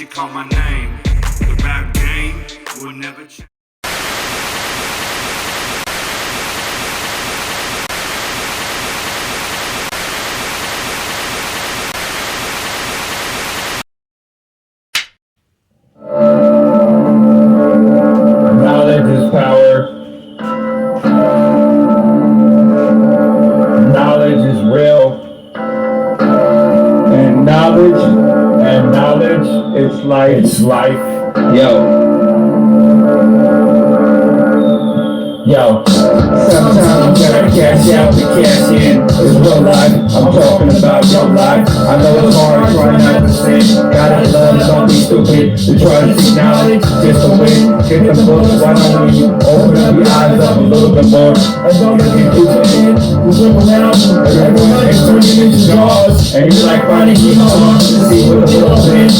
she called my name. The rap game will never change. Knowledge is power. Knowledge is real. And knowledge is life. It's life. Yo, sometimes you gotta cash out to cash in. It's real life, I'm talking about your life. I know it's hard, try not to sin. Gotta love, don't be stupid. To try to see knowledge, just to win. Get the books, why don't you open up your eyes up a little bit more? And don't get too in, you look around, everyone's turning into jaws. And you like finding Emo to see what the world's in.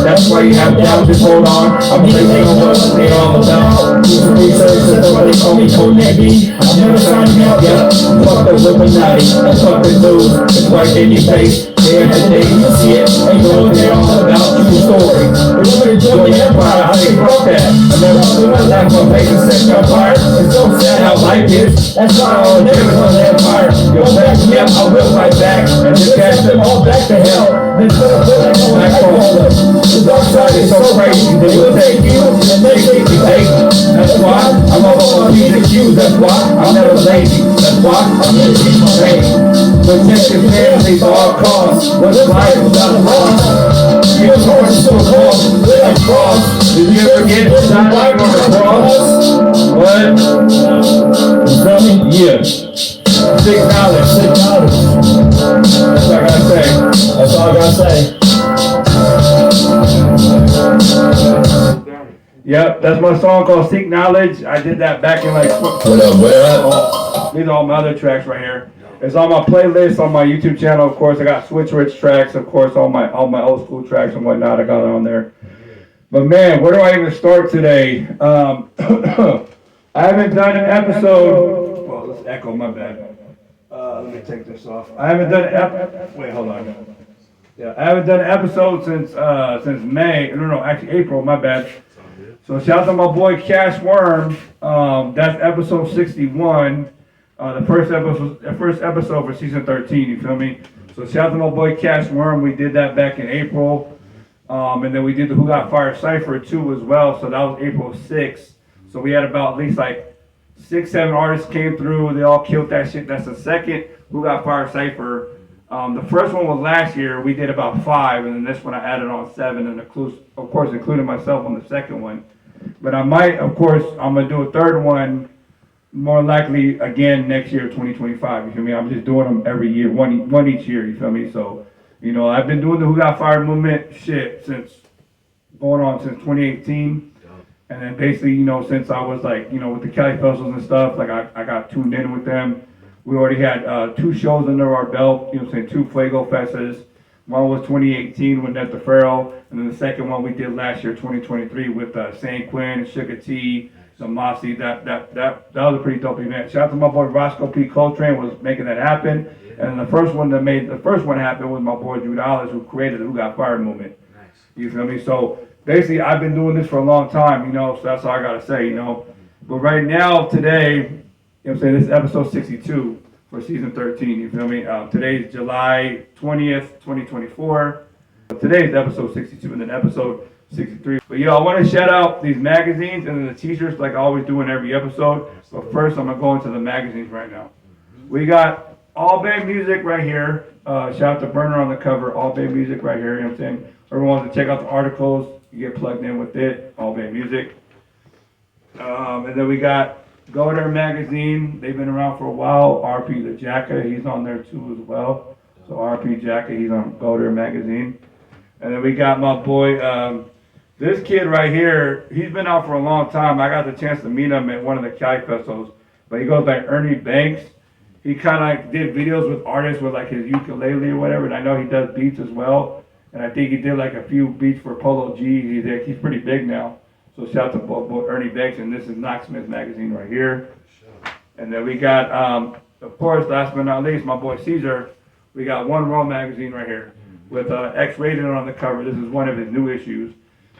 That's why you have to just hold on. I'm thinking of what they're all about. Do some research, they call me Konebi. I'm never signing out yet. Fuck the Illuminati, and fuck the news. It's right in your face. Day after day, you see it. Ain't know what they're all about. True story. They want me to join the empire. How they broke that? I never do my life. My face is set on fire. It's so sad how life is. That's why I will never on the empire. Yo, back me up, I will fight back. And just cast them all back to hell. Then put a bullet on my phone. The dark side is so crazy. They will take you and they take you late. That's why I'm all these accused. That's why I'm never lazy. That's why I'm gonna keep my pain. Protect your families at all costs. What's life without a loss? Your horse to a cross, with a cross. Did you ever get shot on the cross? What? You feel me? Yeah. Sick knowledge. That's all I gotta say. That's all I gotta say. Yep, that's my song called Seek Knowledge. I did that back in like... What up, these are all my other tracks right here. It's on my playlist on my YouTube channel, of course. I got Switch Rich tracks, of course, all my old school tracks and whatnot. I got it on there. But man, where do I even start today? I haven't done an episode... Well, let's echo, my bad. Let me take this off. I haven't done an wait, hold on. Yeah, I haven't done an episode since May. No, actually April, my bad. So shout out to my boy Cash Worm. That's episode 61. The first episode for season 13, you feel me? So shout out to my boy Cash Worm. We did that back in April. And then we did the Who Got Fired Cypher too as well. So that was April 6th. So we had about at least like 6-7 artists came through. They all killed that shit. That's the second Who Got Fired Cypher. The first one was last year. We did about 5. And then this one I added on 7. And of course including myself on the second one. But I might, of course, I'm going to do a third one more likely again next year, 2025, you feel me? I'm just doing them every year, one each year, you feel me? So, you know, I've been doing the Who Got Fired movement since 2018. And then basically, you know, since I was like, you know, with the Cali Festivals and stuff, like I got tuned in with them. We already had 2 shows under our belt, you know what I'm saying, 2 Fuego Festas. One was 2018 with Net the Pharaoh, and then the second one we did last year, 2023, with San Quinn, Sugar T, Zamasi. That was a pretty dope event. Shout out to my boy Roscoe P. Coltrane was making that happen. And the first one that made the first one happen was my boy Jude Alice, who created the Who Got Fired movement. Nice. You feel me? So basically, I've been doing this for a long time, you know. So that's all I gotta say, you know. But right now, today, you know what I'm saying, this is episode 62. For season 13, you feel me? Today's July 20th, 2024. Today's episode 62 and then episode 63. But yo, I want to shout out these magazines and then the t-shirts like I always do in every episode. But first, I'm going to go into the magazines right now. We got All Bay Music right here. Shout out to Burner on the cover. All Bay Music right here, you know what I'm saying? Everyone wants to check out the articles. You get plugged in with it. All Bay Music. And then we got Go There Magazine. They've been around for a while. RP the Jacka, he's on there too as well. So RP Jacka, he's on Go There Magazine. And then we got my boy, this kid right here, he's been out for a long time. I got the chance to meet him at one of the Cali Festivals. But he goes by Ernie Banks. He kind of did videos with artists with like his ukulele or whatever. And I know he does beats as well. And I think he did like a few beats for Polo G. He's pretty big now. So shout out to both Ernie Banks, and this is Knocksmith Magazine right here. And then we got, of course, last but not least, my boy Caesar. We got One Roll Magazine right here. with X-rated on the cover. This is one of his new issues.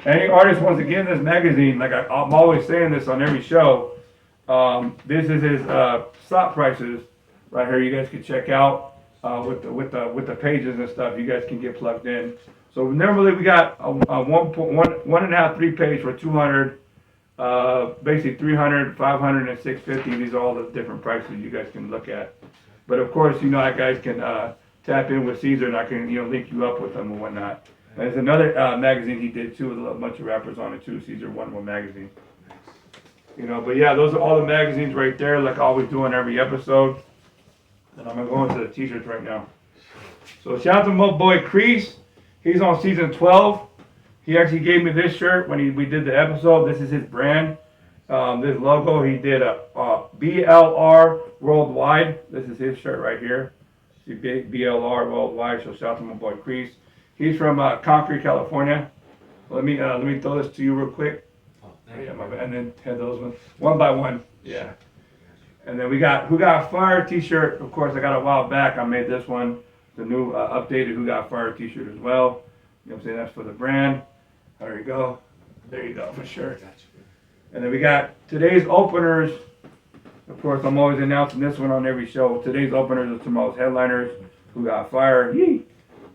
Any artist wants to get in this magazine, like I'm always saying this on every show. This is his stock prices right here. You guys can check out with the pages and stuff. You guys can get plugged in. So normally we got a 1.1.5 3 page for 200. Basically 300, 500, and 650. These are all the different prices you guys can look at. But of course, you know, you guys can tap in with Caesar, and I can, you know, link you up with them and whatnot. There's another magazine he did too, with a bunch of rappers on it too. Caesar One magazine. You know, but yeah, those are all the magazines right there, like I always do on every episode. And I'm gonna go into the t-shirts right now. So shout out to my boy Crease. He's on season 12. He actually gave me this shirt when we did the episode. This is his brand. This logo, he did a BLR Worldwide. This is his shirt right here. See, BLR Worldwide. So shout out to my boy Crease. He's from Concord, California. Let me throw this to you real quick. Oh, thank you. And then head those one by one. Yeah. And then we got Who Got Fired t-shirt. Of course, I got a while back. I made this one. The new updated Who Got Fired t-shirt as well. You know what I'm saying? That's for the brand. There you go. There you go, for sure. And then we got today's openers. Of course, I'm always announcing this one on every show. Today's openers are tomorrow's headliners. Who Got Fired? Yee!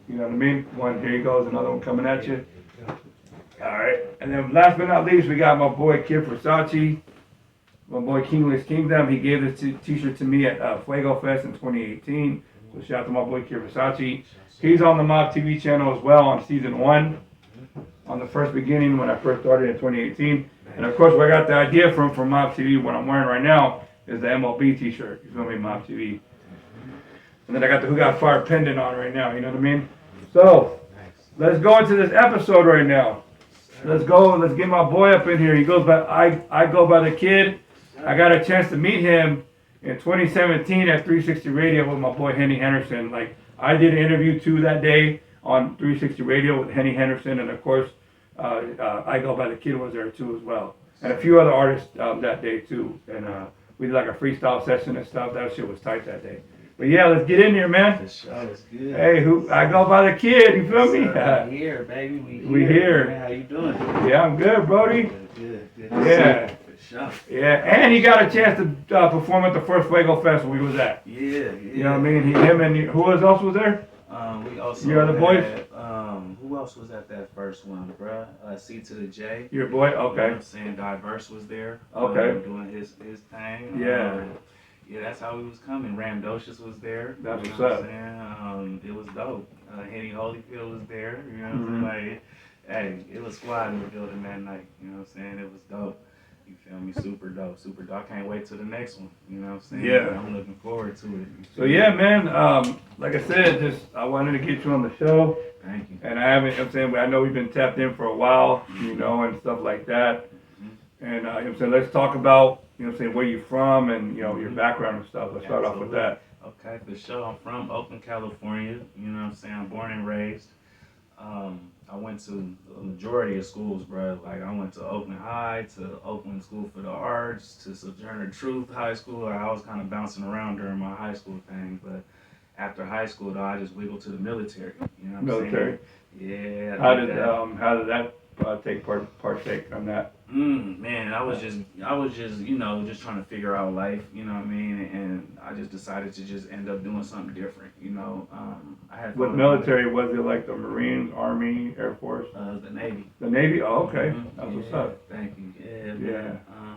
You know what I mean? One, here you go. Another one coming at you. All right. And then last but not least, we got my boy Kid Versace. My boy Kingless Kingdom. He gave this t-shirt to me at Fuego Fest in 2018. So shout out to my boy Kid Versace. He's on the Mob TV channel as well on season 1. On the first beginning when I first started in 2018. And of course, where I got the idea from Mob TV, what I'm wearing right now, is the MLB t-shirt. You feel me? Mob TV. And then I got the Who Got Fired pendant on right now, you know what I mean? So, let's go into this episode right now. Let's get my boy up in here. He goes by, I go by the Kid. I got a chance to meet him in 2017 at 360 Radio with my boy Henny Henderson. Like, I did an interview too that day on 360 Radio with Henny Henderson, and of course, I Go By The Kid was there too as well. And a few other artists that day too. And we did like a freestyle session and stuff. That shit was tight that day. But yeah, let's get in here, man. The show is good. Hey, I Go By The Kid, you feel me? We here, baby. We here. Man, how you doing? Yeah, I'm good, Brody. Good. Yeah. For sure. Yeah, and he got a chance to perform at the first Fuego Festival we was at. Yeah. You know what I mean? Him and who else was there? We also Your other boys? Who else was at that first one, bruh? C to the J. Your boy? You know Okay. what I'm saying? Diverse was there. Okay. Doing his thing. Yeah. Yeah, that's how he was coming. Ramdocious was there. That's you know what's what I'm saying? It was dope. Henny Holyfield was there. You know what I'm saying? Like, hey, it was squad in the building that night. You know what I'm saying? It was dope. You feel me? Super dope. I can't wait till the next one. You know what I'm saying? Yeah. I'm looking forward to it. So yeah, man. Like I said, I wanted to get you on the show, Thank you. and I haven't. You know what I'm saying, I know we've been tapped in for a while, you know, and stuff like that. And you know what I'm saying, let's talk about, you know what I'm saying, where you from and, you know, your background and stuff. Let's start off with that. Okay, for sure. I'm from Oakland, California. You know what I'm saying? I'm born and raised. I went to a majority of schools, bro. Like, I went to Oakland High, to Oakland School for the Arts, to Sojourner Truth High School. I was kind of bouncing around during my high school thing, but after high school, though, I just wiggled to the military. You know what I'm Military. saying? Yeah. How did that partake on that? Man, I was just, you know, just trying to figure out life, you know what I mean? And I just decided to just end up doing something different, you know. I had With military, was it like the Marines, Army, Air Force? the Navy. The Navy? Oh, okay. That's Yeah, what's up. Thank you. Yeah, man. Yeah.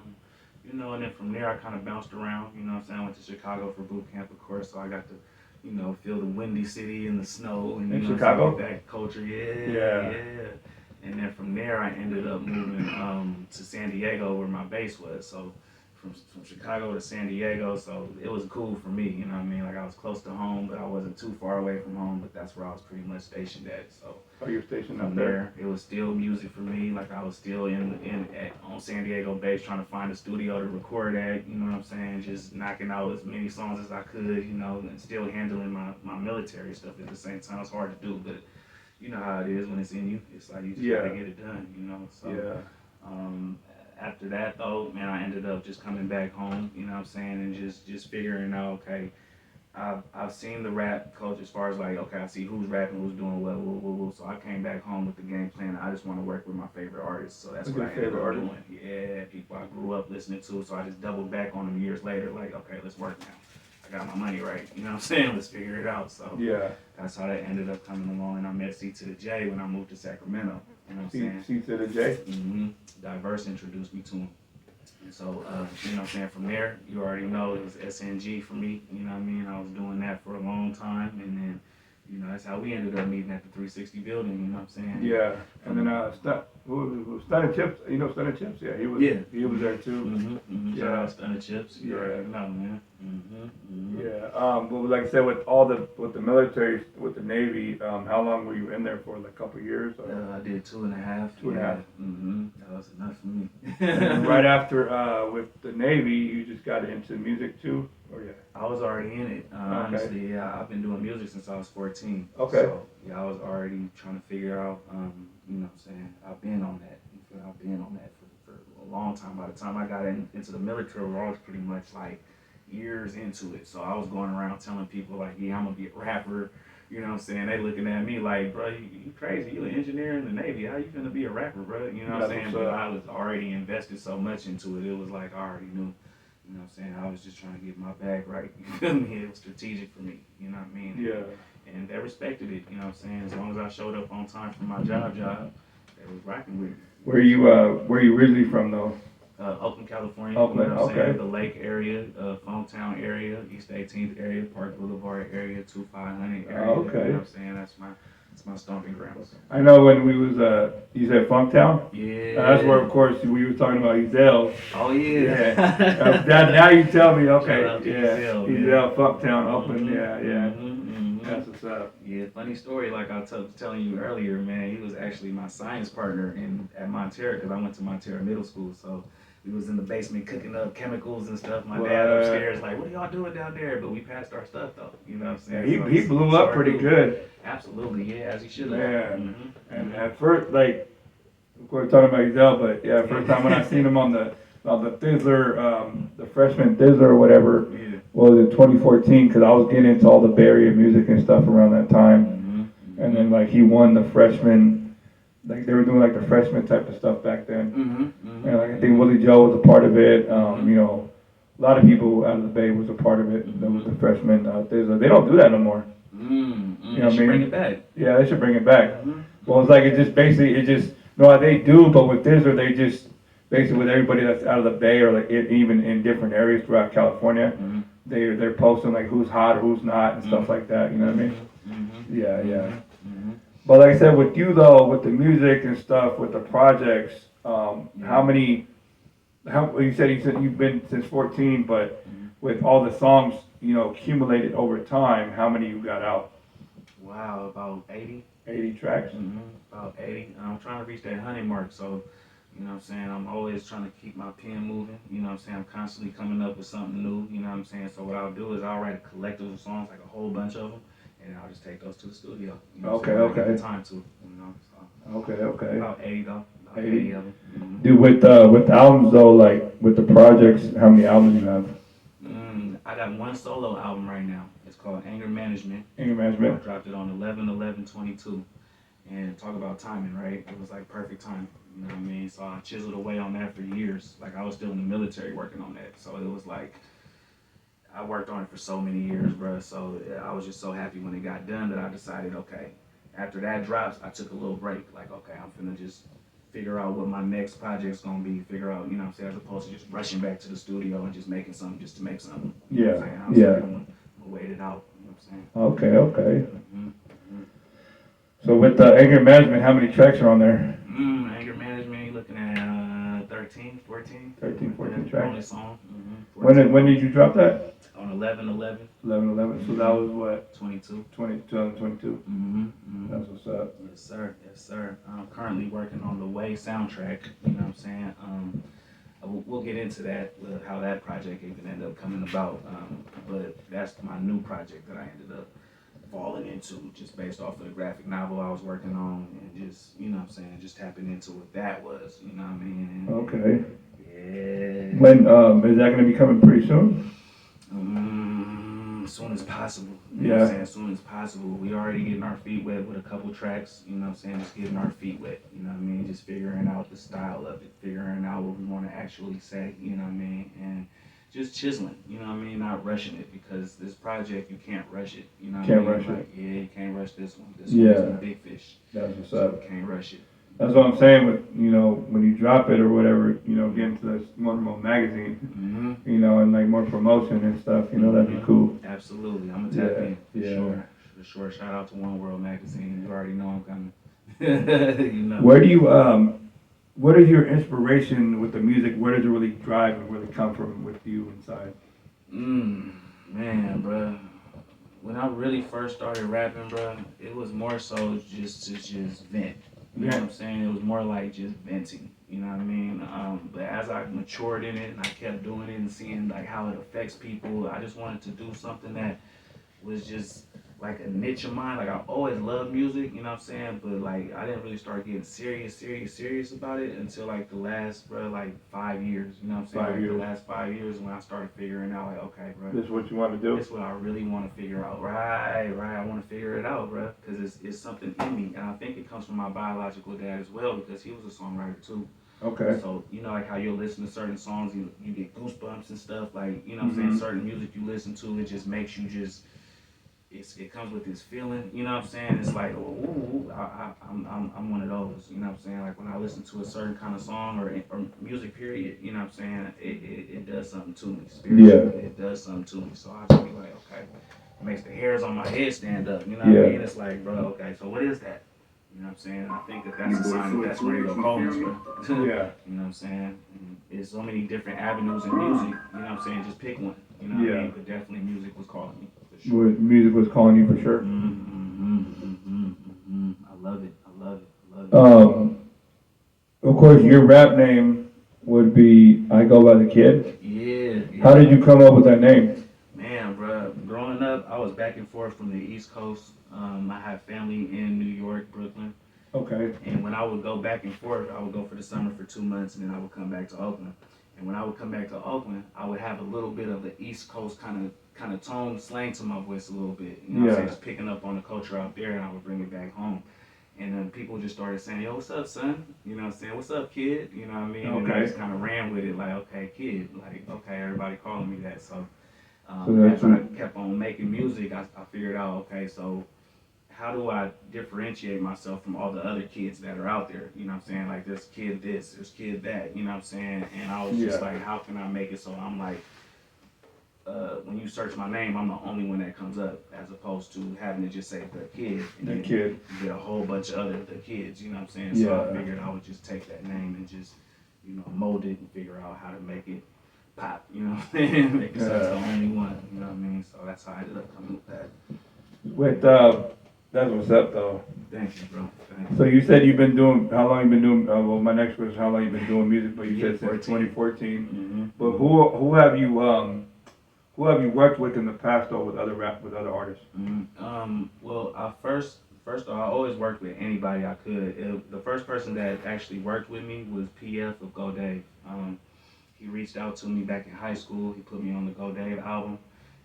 You know, and then from there I kind of bounced around, you know what I'm saying? I went to Chicago for boot camp, of course, so I got to, you know, feel the windy city and the snow and In you know, Chicago? that culture. Yeah. And then from there, I ended up moving to San Diego, where my base was. So from Chicago to San Diego, so it was cool for me. You know what I mean? Like, I was close to home, but I wasn't too far away from home. But that's where I was pretty much stationed at. So Oh, you're stationed from up there? there, it was still music for me. Like, I was still on San Diego base trying to find a studio to record at. You know what I'm saying? Just knocking out as many songs as I could. You know, and still handling my military stuff at the same time. It's hard to do, but you know how it is when it's in you. It's like you just gotta get it done, you know. So after that though, man, I ended up just coming back home, you know what I'm saying, and just figuring out, okay, I've seen the rap coach as far as like, okay, I see who's rapping, who's doing what, so I came back home with the game plan. I just want to work with my favorite artists, so that's Who's what your I ended favorite up artist? doing. Yeah, people I grew up listening to, so I just doubled back on them years later, like, okay, let's work now. I got my money right, you know what I'm saying? Let's figure it out. So Yeah. that's how that ended up coming along, and I met C to the J when I moved to Sacramento. You know what I'm saying? C to the J. Diverse introduced me to him. And so, you know what I'm saying, from there, you already know it was SNG for me, you know what I mean? I was doing that for a long time, and then, you know, that's how we ended up meeting at the 360 building, you know what I'm saying? Yeah, and then Stunning Chips, you know Stunning Chips? Yeah, he was there too. Shout Yeah. out Stunner Chips, you Yeah. already know, man. Yeah, but like I said, with the military, with the Navy, how long were you in there for? Like a couple of years? Or? I did 2.5. 2.5. That was enough for me. And right after, with the Navy, you just got into music too? Or yeah? I was already in it. Okay. Honestly, yeah, I've been doing music since I was 14. Okay. So, yeah, I was already trying to figure out, you know what I'm saying, I've been on that. I've been on that for a long time. By the time I got into the military, I was pretty much like years into it. So I was going around telling people like, yeah, I'm going to be a rapper. You know what I'm saying? They looking at me like, bro, you crazy. You an engineer in the Navy. How you gonna be a rapper, bro? You know what I'm saying? But I was already invested so much into it. It was like I already knew. You know what I'm saying? I was just trying to get my bag right. You feel me? It was strategic for me. You know what I mean? Yeah. And they respected it. You know what I'm saying? As long as I showed up on time for my job, they was rocking with me. Where you originally from though? Oakland, California. Oakland, You know what I'm okay. saying? The Lake area, Hometown area, East 18th area, Park Boulevard area, 2500 area. Okay. You know what I'm saying? That's my stomping grounds. I know when we was, you said Funktown? Yeah. That's where, of course, we were talking about Ezel. Oh yeah. Yeah. Now you tell me, okay, Shout out to yeah. Ezel, Ezel, Funktown, Oakland, yeah. Mhm. That's what's up. Yeah, funny story. Like I was telling you earlier, man. He was actually my science partner at Montero because I went to Montero Middle School. So we was in the basement cooking up chemicals and stuff. My dad upstairs, like, what are y'all doing down there? But we passed our stuff though. You know what I'm saying? Yeah, So he blew up pretty good. Absolutely, yeah, as he should have. Man. And at first, like, of course, talking about Ezel, but yeah, first time when I seen him on the Thizzler, the freshman Thizzler or whatever, Yeah. was in 2014, because I was getting into all the Bay Area music and stuff around that time. And then, like, he won the freshman, like, they were doing, like, the freshman type of stuff back then. And, like, I think Willie Joe was a part of it. You know, a lot of people out of the Bay was a part of it. That was the freshman Thizzler. They don't do that no more. You know what I mean? Bring it back. Yeah, they should bring it back. Well, it's like, no, they do, but with Thizzler, they just, basically with everybody that's out of the Bay or like even in different areas throughout California, they're posting like who's hot or who's not and stuff like that, you know what I mean? Yeah. But like I said, with you though, with the music and stuff, with the projects, you said you've been since 14, but with all the songs, you know, accumulated over time, how many you got out? Wow, about 80. 80 tracks? About 80. I'm trying to reach that 100 mark, so, you know what I'm saying, I'm always trying to keep my pen moving, you know what I'm saying, I'm constantly coming up with something new, you know what I'm saying, so what I'll do is I'll write a collective of songs, like a whole bunch of them, and I'll just take those to the studio, you know what I'm saying, I get the time to, you know, so. Okay. About 80 though, about 80. 80 of them. Dude, with the albums though, like with the projects, how many albums you have? I got one solo album right now. It's called Anger Management. Anger Management. I dropped it on 11/11/22. And talk about timing, right? It was like perfect timing. You know what I mean? So I chiseled away on that for years. Like I was still in the military working on that. So it was like I worked on it for so many years, bro. So I was just so happy when it got done that I decided, okay, after that drops, I took a little break. Like, okay, I'm finna just figure out what my next project's gonna be, figure out, you know what I'm saying, as opposed to just rushing back to the studio and just making something just to make something. You know what I'm saying? I'm gonna wait it out, you know what I'm saying? Okay. So with the Anger Management, how many tracks are on there? Anger Management, you're looking at 13, 14. 13, 14 The tracks. only song. When did you drop that? On 11/11/22. 11/11. So that was what? 2022. That's what's up. Yes, sir. I'm currently working on the Way soundtrack. You know what I'm saying? We'll get into that, how that project even ended up coming about. But that's my new project that I ended up falling into just based off of the graphic novel I was working on and just, you know what I'm saying, just tapping into what that was, you know what I mean? Okay. Yeah. When is that gonna be coming pretty soon? As soon soon as possible. You know what Yeah. I'm saying? As soon as possible. We already getting our feet wet with a couple tracks, you know what I'm saying? Just getting our feet wet, you know what I mean? Just figuring out the style of it, figuring out what we want to actually say, you know what I mean? And just chiseling, you know what I mean? Not rushing it, because this project, you can't rush it, you know what Can't I mean? rush it. Like, yeah, you can't rush this one. This Yeah. one's a big fish. That's what's So up. you can't rush it. That's what I'm saying with, you know, when you drop it or whatever, you know, get into this One More magazine, Mm-hmm. you know, and like more promotion and stuff, you know, that'd be cool. Absolutely. I'm going to tap in. For Yeah. sure. For sure. Shout out to One World Magazine. You already know I'm coming. You know. Where do you, what is your inspiration with the music? Where does it really drive and really come from with you inside? Man, bruh. When I really first started rapping, bruh, it was more so just to just vent. You know what I'm saying? It was more like just venting. You know what I mean? But as I matured in it and I kept doing it and seeing like how it affects people, I just wanted to do something that was just like a niche of mine. Like I always loved music, you know what I'm saying? But like I didn't really start getting serious about it until like the last, bro, like 5 years. You know what I'm saying? 5 Like years. the last 5 years when I started figuring out like, okay, bro, This is what you want to do? this is what I really want to figure out. Right. I want to figure it out, bro, because it's something in me, and I think it comes from my biological dad as well, because he was a songwriter too. Okay. So, you know, like how you'll listen to certain songs, you get goosebumps and stuff. Like, you know what I'm saying? Certain music you listen to, it just makes you just, it comes with this feeling, you know what I'm saying? It's like, ooh, I'm one of those, you know what I'm saying? Like when I listen to a certain kind of song or music period, you know what I'm saying? It does something to me spiritually. Yeah. It does something to me. So I just be like, okay, it makes the hairs on my head stand up, you know what I mean? It's like, bro, okay, so what is that? You know what I'm saying? I think that's a sign that that's where they go cold, bro. Yeah. You know what I'm saying? And there's so many different avenues in music, you know what I'm saying? Just pick one, you know what I mean? But definitely music was calling me, for sure. Music was calling you for sure. I love it. Of course, your rap name would be I Go by the Kid. Yeah. How did you come up with that name? Man, bro, growing up, I was back and forth from the East Coast. I had family in New York, Brooklyn. Okay. And when I would go back and forth, I would go for the summer for 2 months, and then I would come back to Oakland. And when I would come back to Oakland, I would have a little bit of the East Coast kind of tone, slang to my voice a little bit. You know what I'm saying? Just picking up on the culture out there, and I would bring it back home. And then people just started saying, yo, what's up, son? You know what I'm saying? What's up, kid? You know what I mean? And I just kind of ran with it, like, okay, kid. Like, okay, everybody calling me that. So as I kept on making music, I figured out, okay, so how do I differentiate myself from all the other kids that are out there? You know what I'm saying? Like, there's kid this, there's kid that, you know what I'm saying? And I was just like, how can I make it so I'm like, when you search my name, I'm the only one that comes up, as opposed to having to just say the kid. And then Kid. you get a whole bunch of other the kids, you know what I'm saying? So I figured I would just take that name and just, you know, mold it and figure out how to make it pop, you know what I'm saying? Make it so it's the only one, you know what I mean? So that's how I ended up coming with that. That's what's up though. Thank you, bro. Thank you. So you said you've been doing, how long you been doing, well my next question is how long you been doing music, but you said since 2014. But who have you worked with in the past though with other artists? Well, first of all, I always worked with anybody I could. The first person that actually worked with me was PF of Go Dave. He reached out to me back in high school. He put me on the Go Dave album.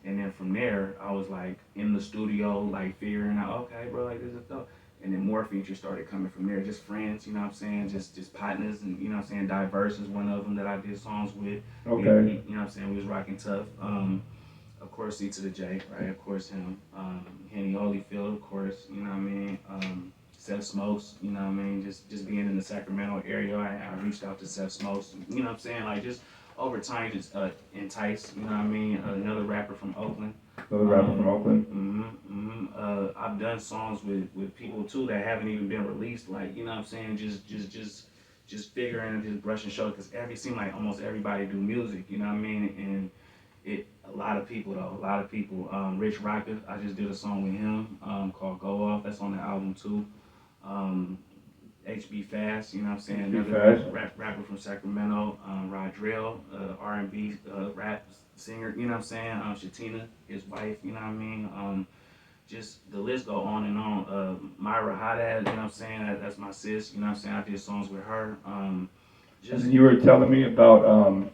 And then from there, I was like in the studio, like figuring out, okay, bro, like this is dope. And then more features started coming from there. Just friends, you know what I'm saying? Just partners, and you know what I'm saying? Diverse is one of them that I did songs with. Okay. You know what I'm saying? We was rocking tough. Of course, C to the J, right? Of course, him. Henny Holyfield, of course, you know what I mean? Seth Smokes, you know what I mean? Just being in the Sacramento area, I reached out to Seth Smokes, you know what I'm saying? Like just over time, just Entice, you know what I mean? Another rapper from Oakland. I've done songs with people too that haven't even been released, like, you know what I'm saying? Just figuring and just brushing shoulders, because it seems like almost everybody do music, you know what I mean? And a lot of people. Rich Rocker, I just did a song with him called Go Off. That's on the album too. HB Fast, you know what I'm saying? Another rapper from Sacramento. Rodrill, R&B rap singer, you know what I'm saying? Shatina, his wife, you know what I mean? Just the list go on and on. Myra Haddad, you know what I'm saying? That's my sis, you know what I'm saying? I did songs with her. And you were telling me about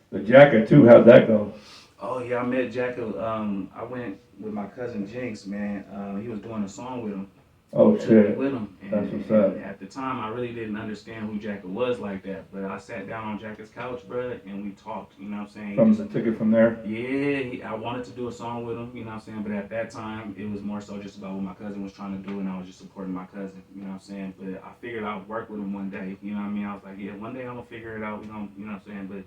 the jacket too. How'd that go? Oh yeah, I met Jack. I went with my cousin Jinx, man. He was doing a song with him. Oh He took me shit, with him, that's what's and up. at the time I really didn't understand who Jack was like that. But I sat down on Jack's couch, bro, and we talked. You know what I'm saying? From the ticket from there. Yeah, I wanted to do a song with him, you know what I'm saying? But at that time, it was more so just about what my cousin was trying to do, and I was just supporting my cousin, you know what I'm saying? But I figured I'd work with him one day, you know what I mean? I was like, yeah, one day I'm gonna figure it out, you know what I'm saying? But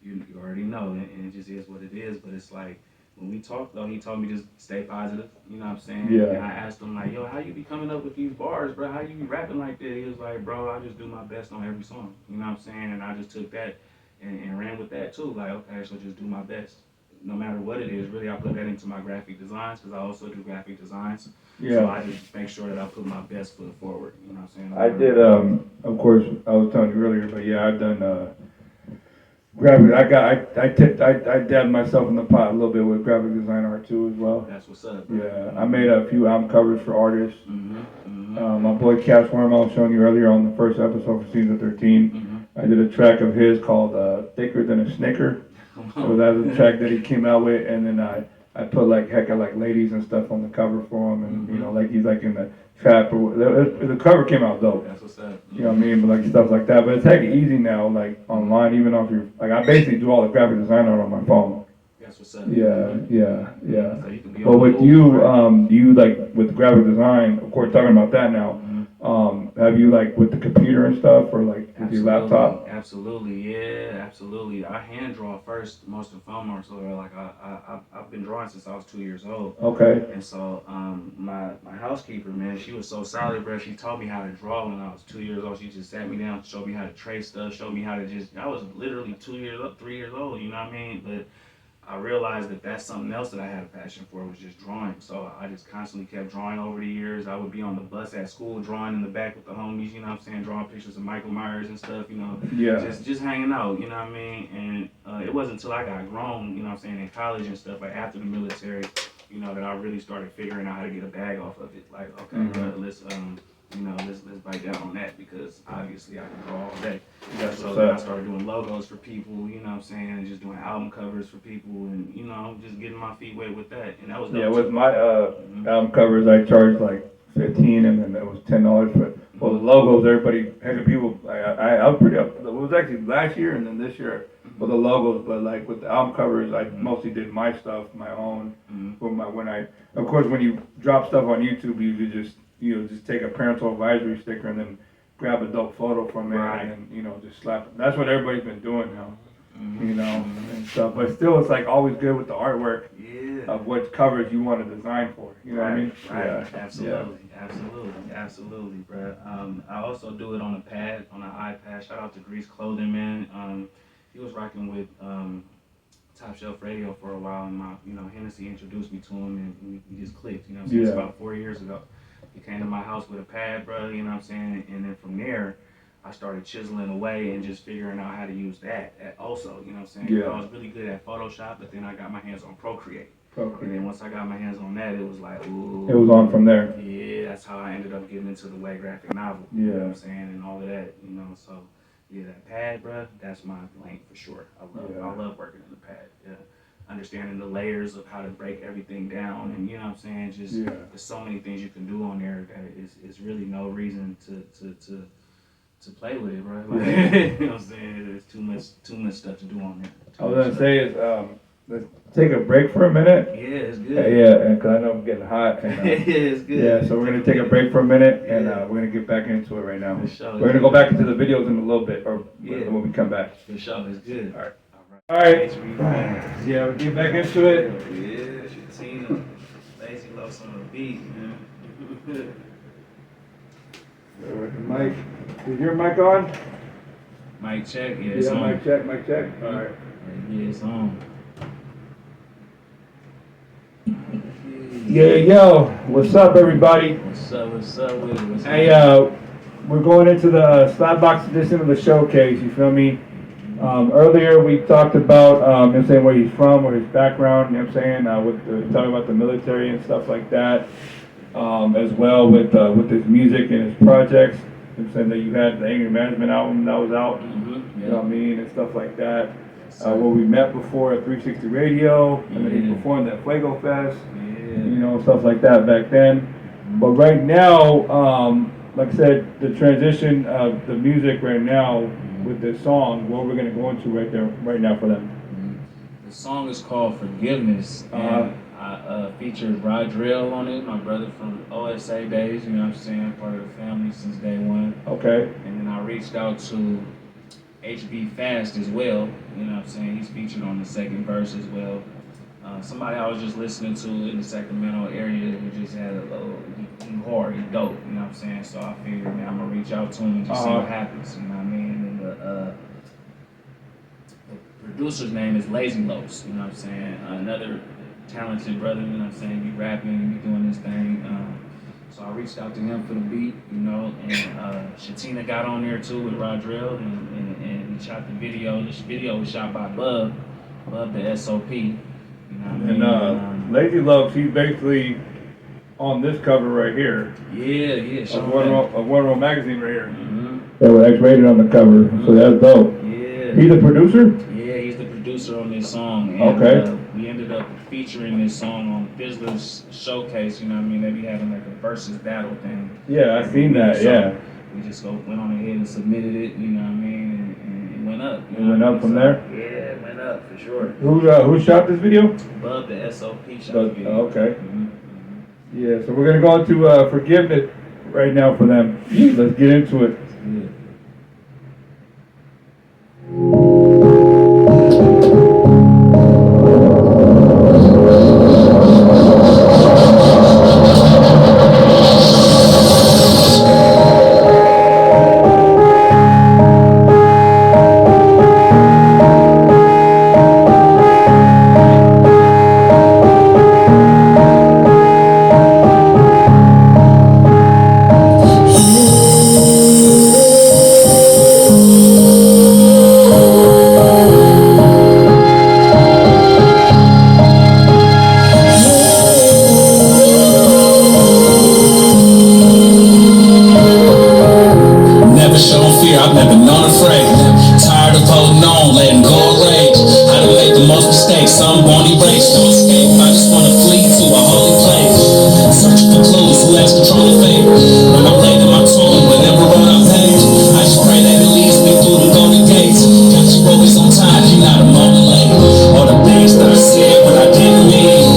you already know, and it just is what it is. But it's like, when we talked, though, he told me just stay positive, you know what I'm saying? Yeah. And I asked him, like, yo, how you be coming up with these bars, bro? How you be rapping like that? He was like, bro, I just do my best on every song, you know what I'm saying? And I just took that and ran with that too. Like, okay, so just do my best. No matter what it is, really, I put that into my graphic designs because I also do graphic designs. Yeah. So I just make sure that I put my best foot forward. You know what I'm saying? I did. Of course, I was telling you earlier, but yeah, I've done graphic. I dabbed myself in the pot a little bit with graphic design art too as well. That's what's up. Yeah, I made a few album covers for artists. My boy Cash Worm, I was showing you earlier on the first episode for season 13. I did a track of his called "Thicker Than a Snicker." So that was a track that he came out with, and then I put like like ladies and stuff on the cover for him, and you know, like he's like in the trap or the cover came out dope. That's what's up. You know what I mean? But like stuff like that. But it's heck easy now, like online, even off your like I basically do all the graphic design art on my phone. That's what's up. Yeah. So you can be But on with the you, move, right? you like with graphic design, of course, talking about that now. Have you like with the computer and stuff, or like with your laptop? Absolutely, yeah, absolutely. I hand draw first, most and foremost. So like I've been drawing since I was 2 years old. Okay. And so my housekeeper, man, she was so solid, bro. She taught me how to draw when I was 2 years old. She just sat me down, showed me how to trace stuff, showed me how to just. I was literally 2 years up, 3 years old. You know what I mean? But I realized that that's something else that I had a passion for was just drawing. So I just constantly kept drawing over the years. I would be on the bus at school drawing in the back with the homies, you know what I'm saying, drawing pictures of Michael Myers and stuff, you know, Yeah. just hanging out, you know what I mean? And it wasn't until I got grown, you know what I'm saying, in college and stuff, like after the military, you know, that I really started figuring out how to get a bag off of it. Like, okay, let's bite down on that because obviously I can draw all day. That's So what's then I up. started doing logos for people, you know what I'm saying, and just doing album covers for people and, you know, just getting my feet wet with that. And that was dope Yeah, with too. my album covers, I charged like 15, and then it was $10 for well the logos. Everybody, heck of people. I was pretty up. It was actually last year and then this year with the logos, but like with the album covers, I mostly did my stuff, my own. Of course, when you drop stuff on YouTube, you just just take a parental advisory sticker and then grab a dope photo from it, Right. and then just slap it. That's what everybody's been doing now, and stuff. But still, it's like always good with the artwork Yeah. of what covers you want to design for. You know what I mean? Right. Yeah. Absolutely, bro. I also do it on a pad, on an iPad. Shout out to Grease Clothing, man. He was rocking with Top Shelf Radio for a while, and Hennessy introduced me to him, and we just clicked. You know what I'm saying? It's Yeah. about 4 years ago. He came to my house with a pad, bro. You know what I'm saying? And then from there, I started chiseling away and just figuring out how to use that also. You know what I'm saying? Yeah. I was really good at Photoshop, but then I got my hands on Procreate. And Procreate. then once I got my hands on that, it was like, ooh. It was on from there. Yeah, that's how I ended up getting into the web graphic novel. Yeah. You know what I'm saying? And all of that, so yeah, that pad, bruh, that's my lane for sure. I love working in the pad. Yeah. Understanding the layers of how to break everything down, and you know what I'm saying, just there's so many things you can do on there that is really no reason to play with it, bro. Like, you know what I'm saying? There's too much stuff to do on there. I was gonna say is let's take a break for a minute. Yeah, it's good. Yeah, and cause I know I'm getting hot. And, Yeah, it's good. Yeah, so we're gonna take a break for a minute, and we're gonna get back into it right now. For sure. We're gonna go back into the videos in a little bit, or Yeah. when we come back. For sure, it's good. All right. All right. Yeah, we'll get back into it. Yeah, Tina, Lazy Los on the beat, man. Mike, is your mic on? Mic check, yeah, it's on. Mic check, mic check. All right. Yeah, it's on. Yeah, yo, what's up, everybody? What's up with it? What's Hey, up? we're going into the Slapbox edition of the showcase. You feel me? Earlier we talked about, saying where he's from, where his background. You know what I'm saying? Talking about the military and stuff like that, as well with his music and his projects. You know what I'm saying that you had the Anger Management album that was out. Mm-hmm. You know what I mean, and stuff like that. where we met before at 360 Radio, and then he Yeah. performed at Fuego Fest, Yeah. you know, stuff like that back then. But right now, like I said, the transition of the music right now with this song, what we're gonna go into right now for them. The song is called Forgiveness, and I featured Rod Drill on it, my brother from OSA days, you know what I'm saying, part of the family since day one. Okay. And then I reached out to HB Fast as well, you know what I'm saying, he's featured on the second verse as well. Somebody I was just listening to in the Sacramento area who just had he hard, he dope, you know what I'm saying, so I figured, man, I'm gonna reach out to him and just see what happens, you know what I mean, and the producer's name is Lazy Los, you know what I'm saying, another talented brother, you know what I'm saying, be rapping, be doing this thing, so I reached out to him for the beat, you know, and Shatina got on there too with Rodrill, and we shot the video. This video was shot by Bub the SOP, you know what I mean? And Lazy Love, he's basically on this cover right here. Yeah, Of One Row Magazine right here. Mm-hmm. Yeah, with X-Rated on the cover, so that's dope. Yeah. He's a producer? Yeah, he's the producer on this song. And, Okay. We ended up featuring this song on Fizzler's showcase, you know what I mean? They be having like a versus battle thing. Yeah, I seen that, So yeah. We just went on ahead and submitted it, you know what I mean? And it went up. It went up from there? Yeah, it went up for sure. Who shot this video? Bub the SOP shot the video. Okay. Mm-hmm. Yeah, so we're gonna go into Forgiveness right now for them. Let's get into it. Yeah. Never shown fear, I've never known afraid. Tired of holding on, letting go of rage. I done made the most mistakes, some won't erase. Don't escape, I just wanna flee to a holy place. Searching for clues, who has control of fate? When I'm laying in my tomb, whatever road I pave, I just pray that it leads me through the golden gates. Got you always on time, you're not a moment late. All the things that I said when I didn't mean,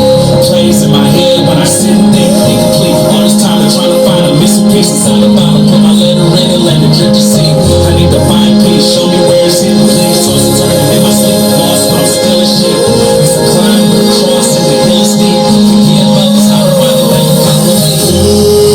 plays in my head when I sit and think incomplete. All this time to try to find a missing piece inside the bottle. Put my letter in and let it drip to see. I need to find peace, show me where it's hidden, please. Toss and turn in my sleep, lost, but I'm still in shit. It's a climb with a cross and the hill steep. Forgive others, how to find the way you follow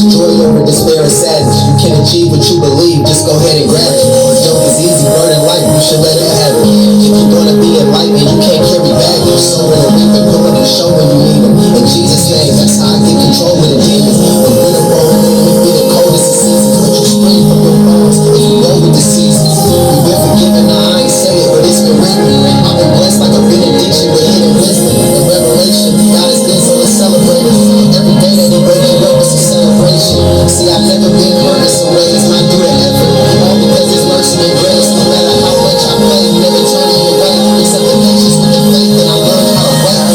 Joy over despair and sadness. You can achieve what you believe, just go ahead and grab it. The joke is easy, burden light, you should let it have it. If you're gonna be enlightened, you can't carry baggage. So in a reap and pull up the show when you need them. In Jesus' name, that's how I get control of the demons. When winter rolling in, it be the coldest of seasons. But you spring from your bones if you go with the seasons. You've been forgiven, now I ain't say it, but it's been written. I've been blessed like a benediction with hidden wisdom and revelation. God is good, so let's celebrate it. Every day that he wake you up, it's a celebration. See, I've never been murdered, so raised not due to effort. All because his mercy and grace. No matter how much I pay, never turning away. Accept the patience with the faith that I learned how to wait.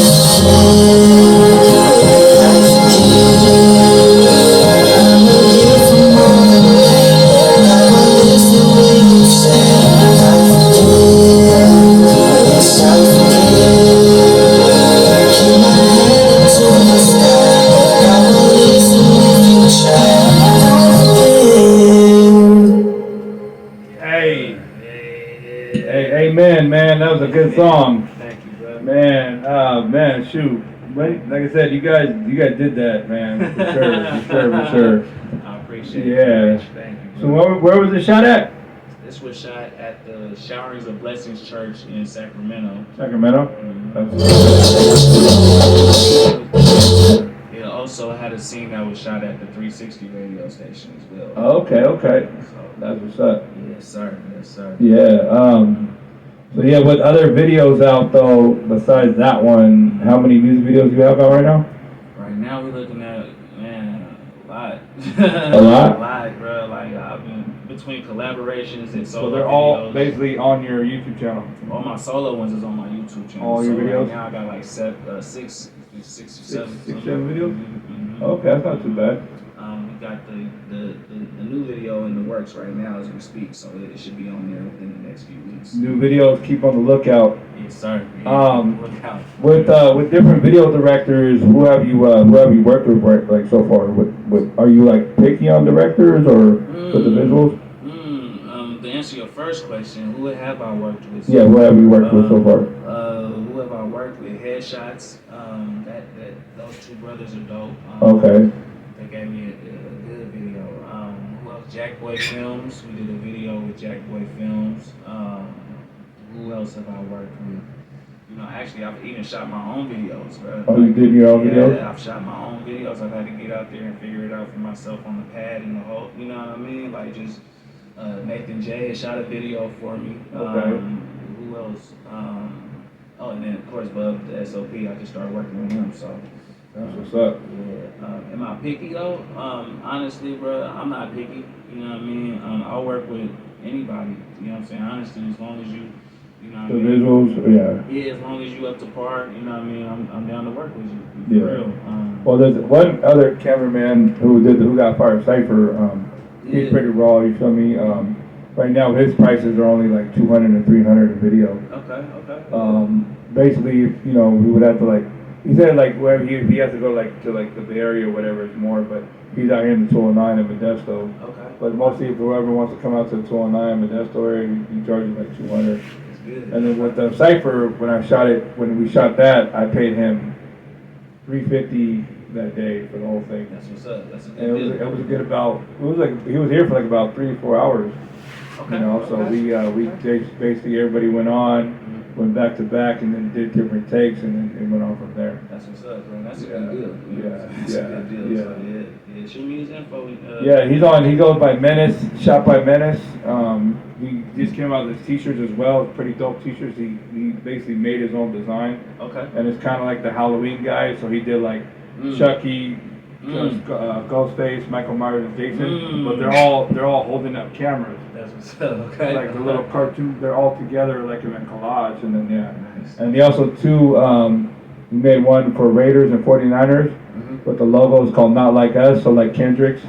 Hey, amen, man. That was a good song. Thank you, brother. Man, shoot. Like I said, you guys did that, man. For sure. I appreciate Yeah. it. Thank you. So where was the shot at? This was shot at the Showerings of Blessings Church in Sacramento. Sacramento. It also had got a scene that was shot at the 360 radio station as well. Okay. So, That's what's up. yes, sir. Yes, sir. Yeah. So yeah, with other videos out though, besides that one, how many music videos do you have out right now? Right now we're looking at, man, a lot. A lot? A lot, bro. Like, I've been between collaborations and solo So they're all videos. basically on your YouTube channel. All my solo ones is on my YouTube channel. All your so videos? Right now I got like six or seven. Six, seven videos? Mm-hmm. Okay, that's not too bad. We got the new video in the works right now as we speak, so it should be on there within the next few weeks. New videos, keep on the lookout. Yes, sir. With Look out. with different video directors, who have you worked with like so far? With are you like picky on directors or with the visuals? To answer your first question, who have I worked with? Yeah, who have you worked with so far? Who have I worked with? Headshots. Those two brothers are dope. Okay. They gave me a good video. Who else? Jack Boy Films. We did a video with Jack Boy Films. Who else have I worked with? You know, actually, I've even shot my own videos, bro. Oh, you did your own videos? Yeah, I've shot my own videos. I've had to get out there and figure it out for myself on the pad and the whole, you know what I mean? Like, just, Nathan J has shot a video for me. Okay. Who else? And then, of course, Bub, the SOP, I just started working with him, so. That's what's up. Yeah. Am I picky, though? Honestly, bro, I'm not picky. You know what I mean? I'll work with anybody, you know what I'm saying? Honestly, as long as you know what I The mean? visuals, yeah. Yeah, as long as you up to par, you know what I mean? I'm down to work with you. For real. Well, there's one other cameraman who got fired, Cypher. He's pretty raw. You feel me? Right now, his prices are only like 200 and 300 a video. Okay. Basically, you know, we would have to like. He said like where he has to go like to like the Bay Area or whatever it's more, but he's out here in the 209 in Modesto. Okay. But mostly if whoever wants to come out to the 209 Modesto area, he charges like 200. That's good. And then with the Cypher, when we shot that, I paid him $350 that day for the whole thing. That's what's up. That's a good And deal. it was a good about. It was like he was here for like about 3 or 4 hours. Okay. You know, so we basically everybody went on, went back to back, and then did different takes, and then it went on from there. That's what's up, bro. That's a Yeah, good deal. You know, yeah, that's a good deal. yeah. So, yeah. Shoot me his info. Yeah, he's on. He goes by Menace, shot by Menace. He just came out with his t-shirts as well. Pretty dope t-shirts. He basically made his own design, Okay. and it's kind of like the Halloween guy. So he did like Chucky, Ghostface, Michael Myers, and Jason. But they're all holding up cameras. That's what's up. Okay. Like the little cartoon, they're all together like in a collage, and then Nice. and he also we made one for Raiders and 49ers, but the logo is called Not Like Us, so like Kendrick's.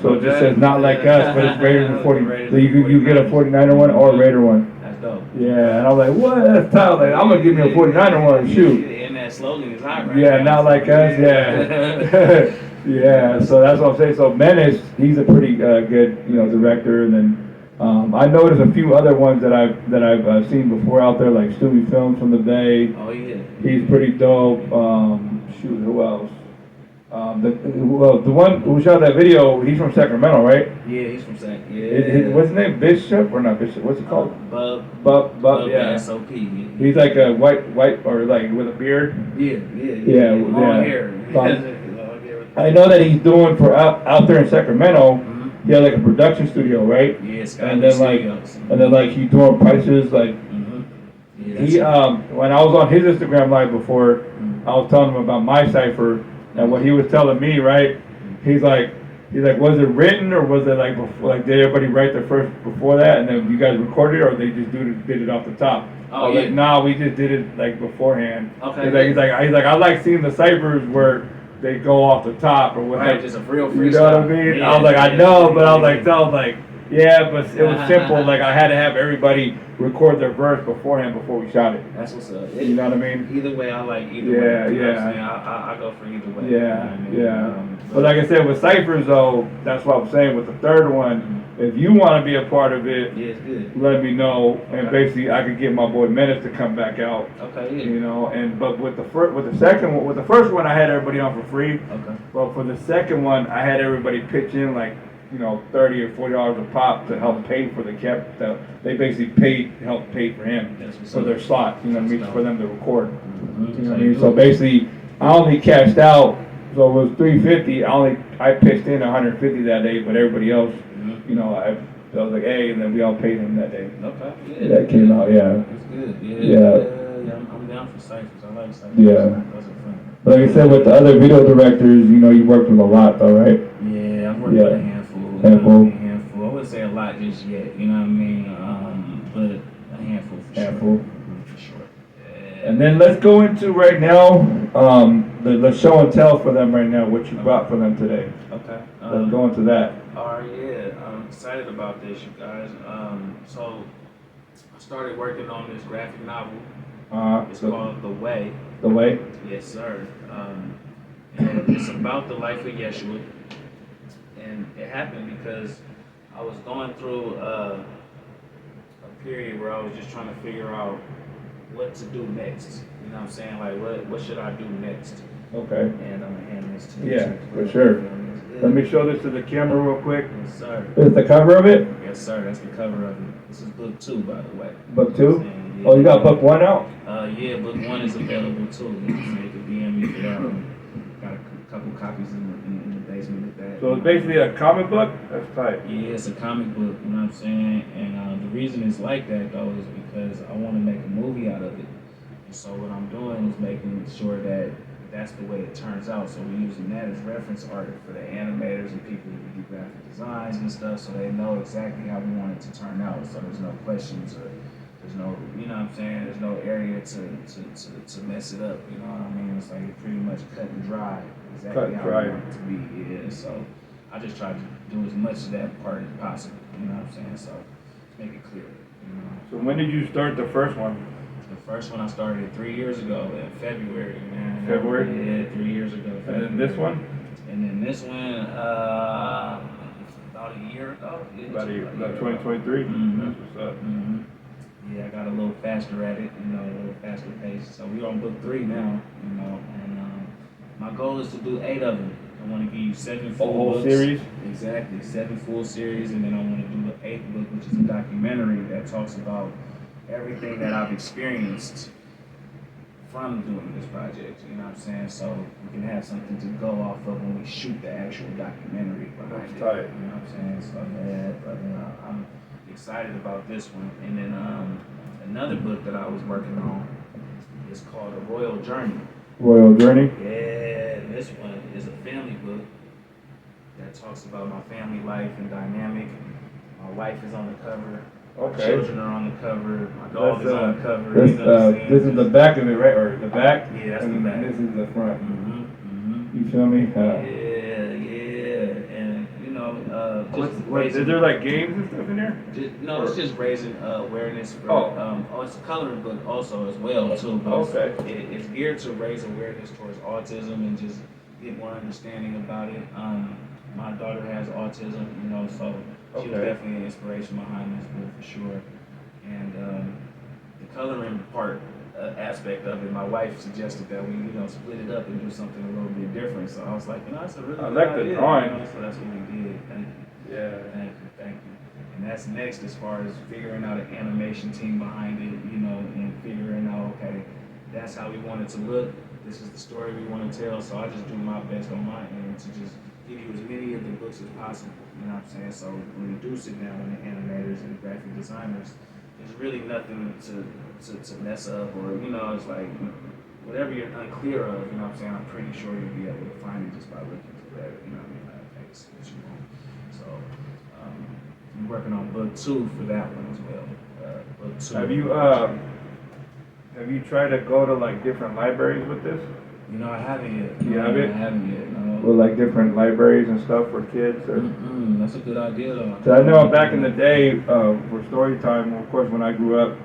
So it just says Not Like Us, but it's Raiders and 40. So you get a 49er one or a Raider one. That's dope. Yeah, and I'm like, what? That's tight. Like, I'm gonna give me a 49er one. Shoot. And that slogan is hot right Yeah, now. Not Like Us. Yeah. Yeah. So that's what I'm saying. So Menace, he's a pretty good, director, and then. I noticed a few other ones that I've seen before out there, like Stewie Films from the Bay. Oh yeah. He's pretty dope. Who else? The one who shot that video, he's from Sacramento, right? Yeah, he's from Sac. Yeah. What's his name? Bishop or not Bishop? What's it called? Bub. Yeah. SOP. Yeah. He's like a white or like with a beard. Yeah. Long hair. Long hair. I know that he's doing for out there in Sacramento. He had like a production studio, right? Yeah, and then like he's doing prices like when I was on his Instagram live before, I was telling him about my cipher and what he was telling me, right? He's like, was it written or was it like before, like did everybody write their first before that and then you guys recorded it or they just did it off the top? Oh yeah. like, nah, we just did it like beforehand. Okay. He's like I like seeing the ciphers where they go off the top or whatever. Right, just a real freestyle. You know what I mean? Yeah, I was like, I know, but I was like, yeah, but it was simple. Like I had to have everybody record their verse beforehand before we shot it. That's what's up. You know what I mean? Either way, I like either way. Yeah, You know what I'm yeah. saying? I go for either way. Yeah, You know what I mean? yeah. But like I said, with ciphers though, that's what I'm saying. With the third one, if you want to be a part of it, Yeah, it's good. let me know, and Okay. basically I could get my boy Menace to come back out. Okay, yeah. You know, but with the first one I had everybody on for free. Okay. But for the second one, I had everybody pitch in like, $30 or $40 a pop to help pay for the cap. They basically help pay for him That's what's for up. their slot. You know what I mean? That's For them to record. Mhm. You know what I mean? So basically, I only cashed out So it was 350. I pitched in 150 that day, but everybody else, Mm-hmm. you know, I was like, hey, and then we all paid him that day. Okay. Yeah. That came out, yeah. That's good. Yeah. Yeah. I'm down for ciphers. I like ciphers. Yeah. Those are fun. Like I said, with the other video directors, you know, you worked with a lot, though, right? Yeah, I've worked Yeah. with a handful. Handful. A handful. I wouldn't say a lot just yet. You know what I mean? But a handful for Handful. sure. For sure. Yeah. And then let's go into right now, the show and tell for them right now, what you brought for them today. Okay. Let's go into that. Alright, yeah, I'm excited about this, you guys. So I started working on this graphic novel. It's called The Way. The Way? Yes, sir. And it's about the life of Yeshua. And it happened because I was going through a period where I was just trying to figure out what to do next. You know what I'm saying? Like, what should I do next? Okay. And I'm gonna hand this to you. Yeah, for sure. Let me show this to the camera real quick. Yes, sir. This is the cover of it? Yes, sir. That's the cover of it. This is book 2, by the way. Book 2? And, Oh, you got book 1 out? Yeah, book 1 is available too. You can DM me for that. Got a couple copies in the basement of that. So it's basically a comic book? That's tight. Yeah, it's a comic book. You know what I'm saying? And the reason it's like that though is because I want to make a movie out of it. And so what I'm doing is making sure that that's the way it turns out. So we're using that as reference art for the animators and people who do graphic designs and stuff, so they know exactly how we want it to turn out. So there's no questions or there's no, you know what I'm saying, there's no area to mess it up. You know what I mean? It's like it's pretty much cut and dry. Exactly how we want it to be. Yeah. So I just try to do as much of that part as possible. You know what I'm saying? So make it clear. You know. So when did you start the first one? The first one I started 3 years ago in February, man. February? Yeah, 3 years ago. And then this one? And then this one, about a year ago. Yeah, About 2023? Mm-hmm. That's what's up. Mm-hmm. Yeah, I got a little faster at it, you know, a little faster pace. So we're on book 3 now, you know, and my goal is to do 8 of them. I want to give you 7 full whole books. series? Exactly, 7 full series, and then I want to do the 8th book, which is a documentary that talks about everything that I've experienced from doing this project, you know what I'm saying? So we can have something to go off of when we shoot the actual documentary behind it. Tight. You know what I'm saying? So yeah, but I'm excited about this one. And then another book that I was working on is called A Royal Journey. Royal Journey? Yeah, and this one is a family book that talks about my family life and dynamic. My wife is on the cover. Okay. My children are on the cover. My dog is on the cover. This, you know what I'm saying? this is the back of it, right? Or the back? Yeah, that's and the back. This is the front. Mm-hmm, mm-hmm. You feel me? Yeah. And, you know, just raising, is there like games and stuff in there? no, it's just raising awareness for, it's a coloring book also as well, too. But Okay. it's geared to raise awareness towards autism and just get more understanding about it. My daughter has autism, you know, so she was definitely an inspiration behind this book for sure. And the coloring part aspect of it, my wife suggested that we, you know, split it up and do something a little bit different. So I was like, you know, that's a really good like idea, the drawing. you know, so that's what we did. Thank you. Yeah. Thank you. And that's next as far as figuring out an animation team behind it, you know, and figuring out, okay, that's how we want it to look. This is the story we want to tell. So I just do my best on my end to just give you as many of the books as possible. You know what I'm saying? So when we do sit down with the animators and the graphic designers, there's really nothing to mess up, or, you know, it's like whatever you're unclear of, you know what I'm saying, I'm pretty sure you'll be able to find it just by looking through that, you know what I mean, like, okay, this is what you want. So I'm working on book 2 for that one as well. Book 2. Have you tried to go to like different libraries with this? You know, I haven't yet. You haven't? I haven't yet. No. With like different libraries and stuff for kids? Or? That's a good idea though. So I know back in the day, for story time, of course, when I grew up,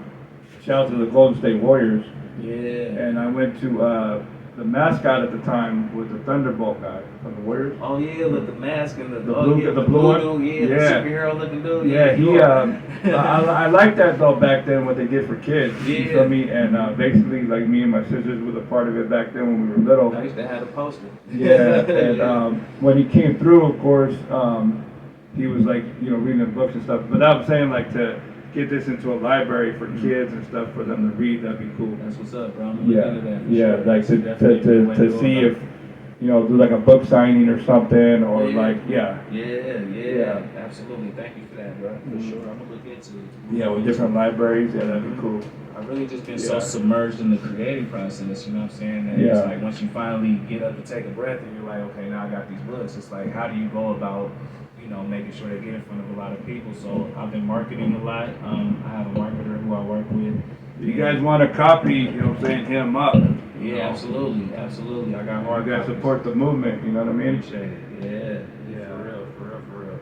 shout out to the Golden State Warriors. Yeah. And I went to the mascot at the time was the Thunderbolt guy from the Warriors. Oh yeah, with the mask and the blue one? dude, Yeah. the superhero looking dude. Yeah, he. I like that though back then what they did for kids. Yeah. You feel me? And basically, like me and my sisters was a part of it back then when we were little. I used to have a poster. Yeah, and when he came through, of course, he was like, you know, reading the books and stuff. But I'm saying like to get this into a library for kids and stuff for them to read, that'd be cool. That's what's up, bro. I'm gonna look into that for Yeah, sure. like Definitely a way to go see about if, do like a book signing or something, or like, Yeah, absolutely. Thank you for that, bro. For sure, I'm gonna look into it. yeah, with different libraries. Yeah, that'd be cool. I've really just been Yeah. so submerged in the creating process, you know what I'm saying? That Yeah. it's like once you finally get up and take a breath and you're like, okay, now I got these books. It's like, how do you go about, making sure they get in front of a lot of people? So I've been marketing a lot. I have a marketer who I work with. If you guys want a copy, hit him up. Yeah, absolutely. I got You hard guys copies. support the movement, you know what I mean? Appreciate it. Yeah, for real.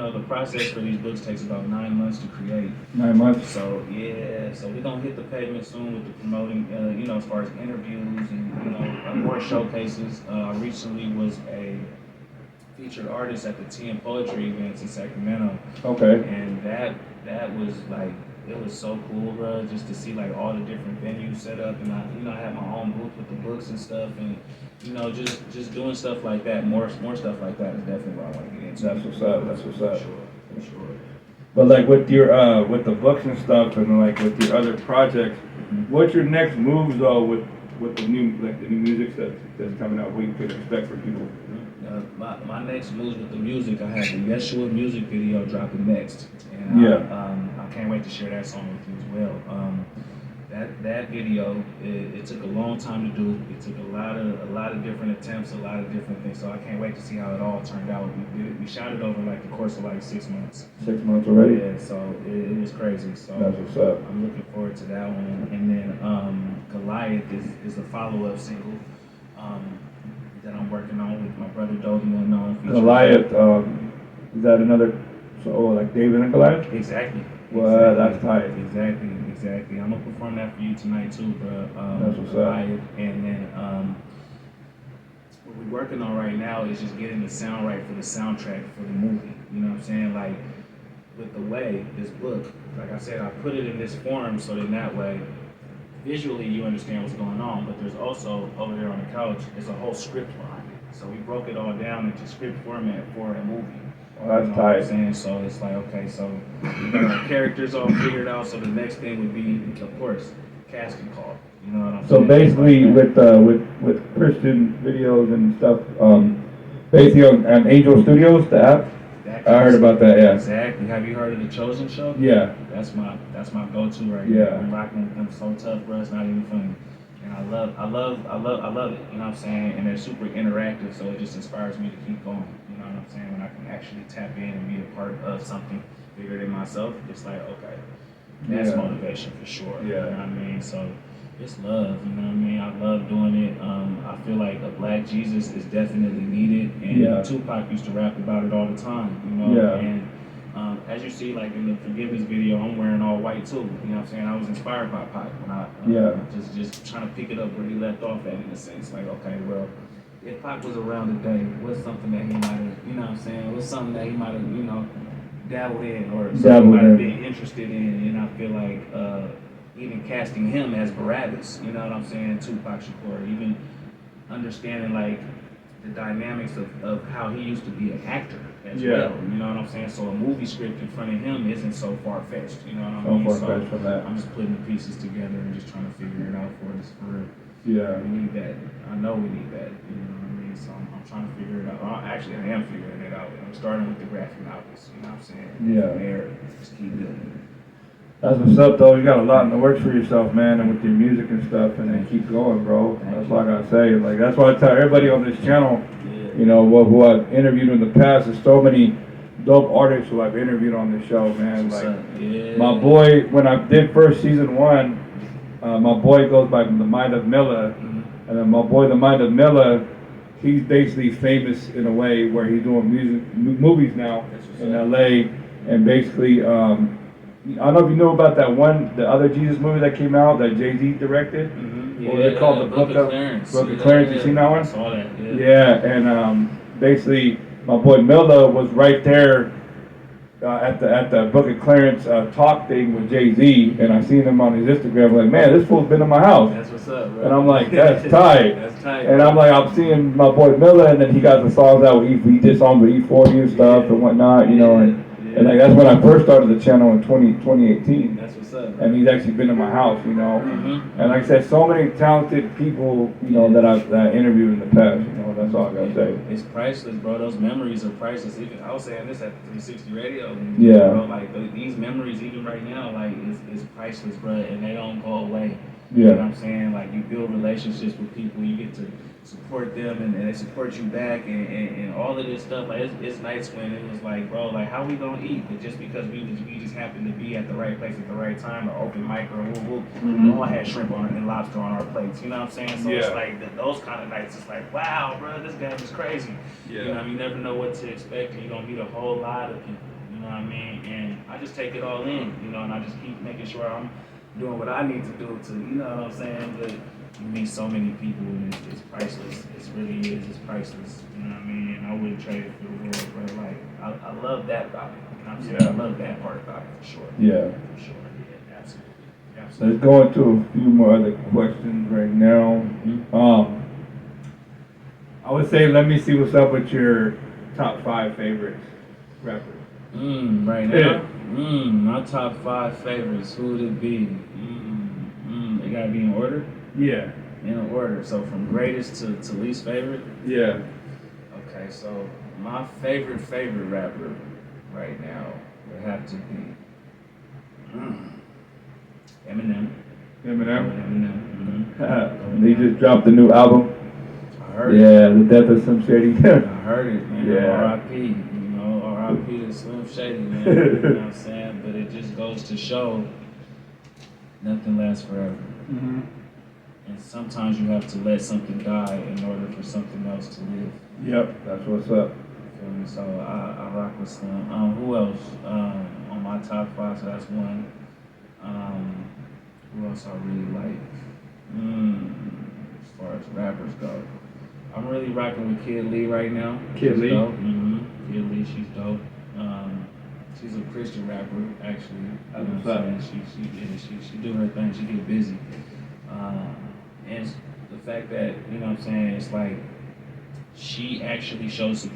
And the process for these books takes about 9 months to create. 9 months. So we're gonna hit the pavement soon with the promoting, as far as interviews and more showcases. I recently was a featured artist at the Tea and Poetry events in Sacramento, Okay. and that was like, it was so cool, bro, just to see like all the different venues set up, and I had my own booth with the books and stuff, and just doing stuff like that, more stuff like that is definitely what I want to get into. That's what's up. That's what's up. For sure. But like with your with the books and stuff, and like with your other projects, what's your next moves though with the new music that's coming out? What you could expect from people? My next moves with the music, I have the Yeshua music video dropping next, and I can't wait to share that song with you as well. That video, it took a long time to do. It took a lot of different attempts, a lot of different things. So I can't wait to see how it all turned out. We shot it over like the course of like 6 months. 6 months already. Yeah, so it was crazy. So That's what's up. I'm looking forward to that one. And then Goliath is a follow-up single that I'm working on with my brother Dovey Unknown. Goliath, is that another? Like David and Goliath? Exactly. Well, that's tight. Exactly. I'm gonna perform that for you tonight too, bro. That's what's up. Goliath. And then what we're working on right now is just getting the sound right for the soundtrack for the movie. You know what I'm saying? Like with the way this book, like I said, I put it in this form so that way visually you understand what's going on, but there's also over there on the couch is a whole script behind it. So we broke it all down into script format for a movie. Well, that's You know what I'm tight. saying? So it's like, okay, so we got our characters all figured out. So the next thing would be, of course, casting call. You know what I'm So saying? basically, with Christian videos and stuff, basically on Angel Studios, the app. I heard about that. Yeah. Exactly. Have you heard of the Chosen Show? Yeah. That's my go-to right Yeah. now. I'm rocking with them so tough, bro. It's not even funny. And I love it. You know what I'm saying? And they're super interactive, so it just inspires me to keep going. You know what I'm saying? When I can actually tap in and be a part of something bigger than myself, it's like, okay, that's Yeah. motivation for sure. Yeah. You know what I mean? So it's love. You know what I mean? I love doing it. I feel like a Black Jesus is definitely needed, and Yeah. Tupac used to rap about it all the time. You know? Yeah. And as you see, like in the Forgiveness video, I'm wearing all white too. You know what I'm saying? I was inspired by Pac when I just trying to pick it up where he left off at, in a sense. Like, okay, well, if Pac was around today, what's something that he might have, you know what I'm saying? What's something that he might have, dabbled in, or something he might have been interested in? And I feel like even casting him as Barabbas, you know what I'm saying? Tupac Shakur, even understanding like the dynamics of how he used to be an actor as well. You know what I'm saying? So a movie script in front of him isn't so far-fetched. You know what I mean? far-fetched from that. I'm just putting the pieces together and just trying to figure it out for us for real. Yeah. We need that. I know we need that. You know what I mean? So I'm trying to figure it out. Well, actually, I am figuring it out. I'm starting with the graphic novels. You know what I'm saying? Yeah. From there, just keep building. That's what's up, though. You got a lot in the works for yourself, man, and with your music and stuff, and then keep going, bro. That's all I gotta say. Like, that's why I tell everybody on this channel, who I've interviewed in the past, there's so many dope artists who I've interviewed on this show, man. Like, my boy, when I did first season 1, my boy goes by the Mind of Miller, and then my boy, the Mind of Miller, he's basically famous in a way where he's doing movies now in LA, and basically, I don't know if you know about the other Jesus movie that came out that Jay-Z directed. What was it called? The Book of Clarence. Book of Clarence. You seen that one? I saw that. Yeah, and basically, my boy Miller was right there at the Book of Clarence talk thing with Jay-Z, and I seen him on his Instagram. I'm like, man, this fool's been in my house. That's what's up, bro. And I'm like, that's tight. That's tight. And I'm like, I'm seeing my boy Miller, and then he got the songs out with he did songs with E40 and stuff and whatnot, and And like that's when I first started the channel in 2018. That's what's up. And he's actually been in my house, you know. Mm-hmm. And like I said, so many talented people, you know, that I've interviewed in the past, you know, that's all I gotta say. It's priceless, bro. Those memories are priceless. Even I was saying this at the 360 radio. Yeah. Bro, like these memories, even right now, like it's priceless, bro, and they don't go away. Yeah. You know what I'm saying? Like you build relationships with people, you get to support them, and they support you back, and all of this stuff. Like it's nice when it was like, bro, like how we gonna eat? But just because we just happened to be at the right place at the right time, or open mic, or we all had shrimp and lobster on our plates. You know what I'm saying? So it's like those kind of nights. It's like, wow, bro, this game is crazy. Yeah. You know, you never know what to expect, and you're gonna meet a whole lot of people. You know what I mean? And I just take it all in, you know, and I just keep making sure I'm doing what I need to do to, you know what I'm saying? But you meet so many people, and it's priceless. It really is. It's priceless. You know what I mean? And I wouldn't trade it for the world, bro. Like, I love that about it. You know what I'm saying? I love that part about it, for sure. Yeah. For sure. Yeah, absolutely. Let's go into a few more other questions right now. I would say, let me see what's up with your top 5 favorites rappers. Right now? My top 5 favorites, who would it be? They gotta be in order? Yeah. In order. So from greatest to least favorite? Yeah. Okay, so my favorite rapper right now would have to be Eminem. Eminem. He just dropped a new album. I heard it. Yeah, The Death of Slim Shady. I heard it, man. Yeah. R.I.P. You know, R.I.P. to Slim Shady, man. You know what I'm saying? But it just goes to show nothing lasts forever. Mm-hmm. And sometimes you have to let something die in order for something else to live. Yep, that's what's up. You feel me? So I rock with Slim. Who else? On my top 5, so that's one. Who else I really like? As far as rappers go, I'm really rocking with Kid Lee right now. Kid Lee? Kid Lee, she's dope. She's a Christian rapper, actually. You know That's what what's I'm saying? She do her thing. She get busy. And the fact that, you know what I'm saying, it's like she actually shows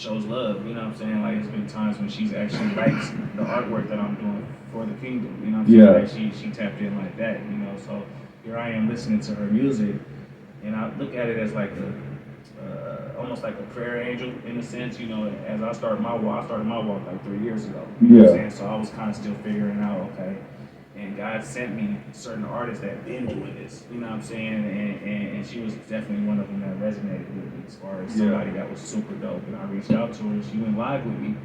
love, you know what I'm saying? Like it's been times when she's actually liked the artwork that I'm doing for the kingdom, you know what I'm saying? Like she tapped in like that, you know, so here I am listening to her music, and I look at it as like almost like a prayer angel in a sense, you know. As I started my walk like 3 years ago, you know what I'm saying? So I was kind of still figuring out, okay, and God sent me certain artists that been doing this, you know what I'm saying? And she was definitely one of them that resonated with me as far as somebody that was super dope. And I reached out to her, and she went live with me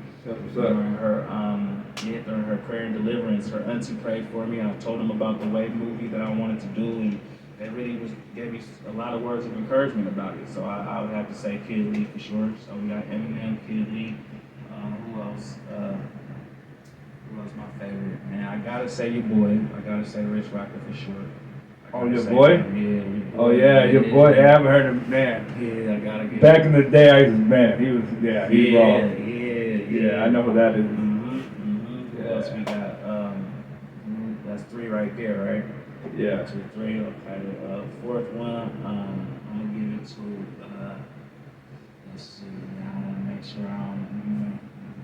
during her prayer and deliverance. Her auntie prayed for me. I told them about the Wave movie that I wanted to do, and that really gave me a lot of words of encouragement about it. So I would have to say Kid Lee for sure. So we got Eminem, Kid Lee. Who else? Who else my favorite? Man, I gotta say your boy. I gotta say Rich Rocker for sure. Oh, your boy? Your boy? Oh, yeah, your boy. I haven't heard him, man. Yeah, I gotta get Back in the day, I used to, man, he was, he's raw. Yeah, I know who that is. Who else we got? That's 3 right there, right? Yeah. 2, 3, okay. Fourth one, I'm gonna give it to, let's see, I wanna make sure I don't,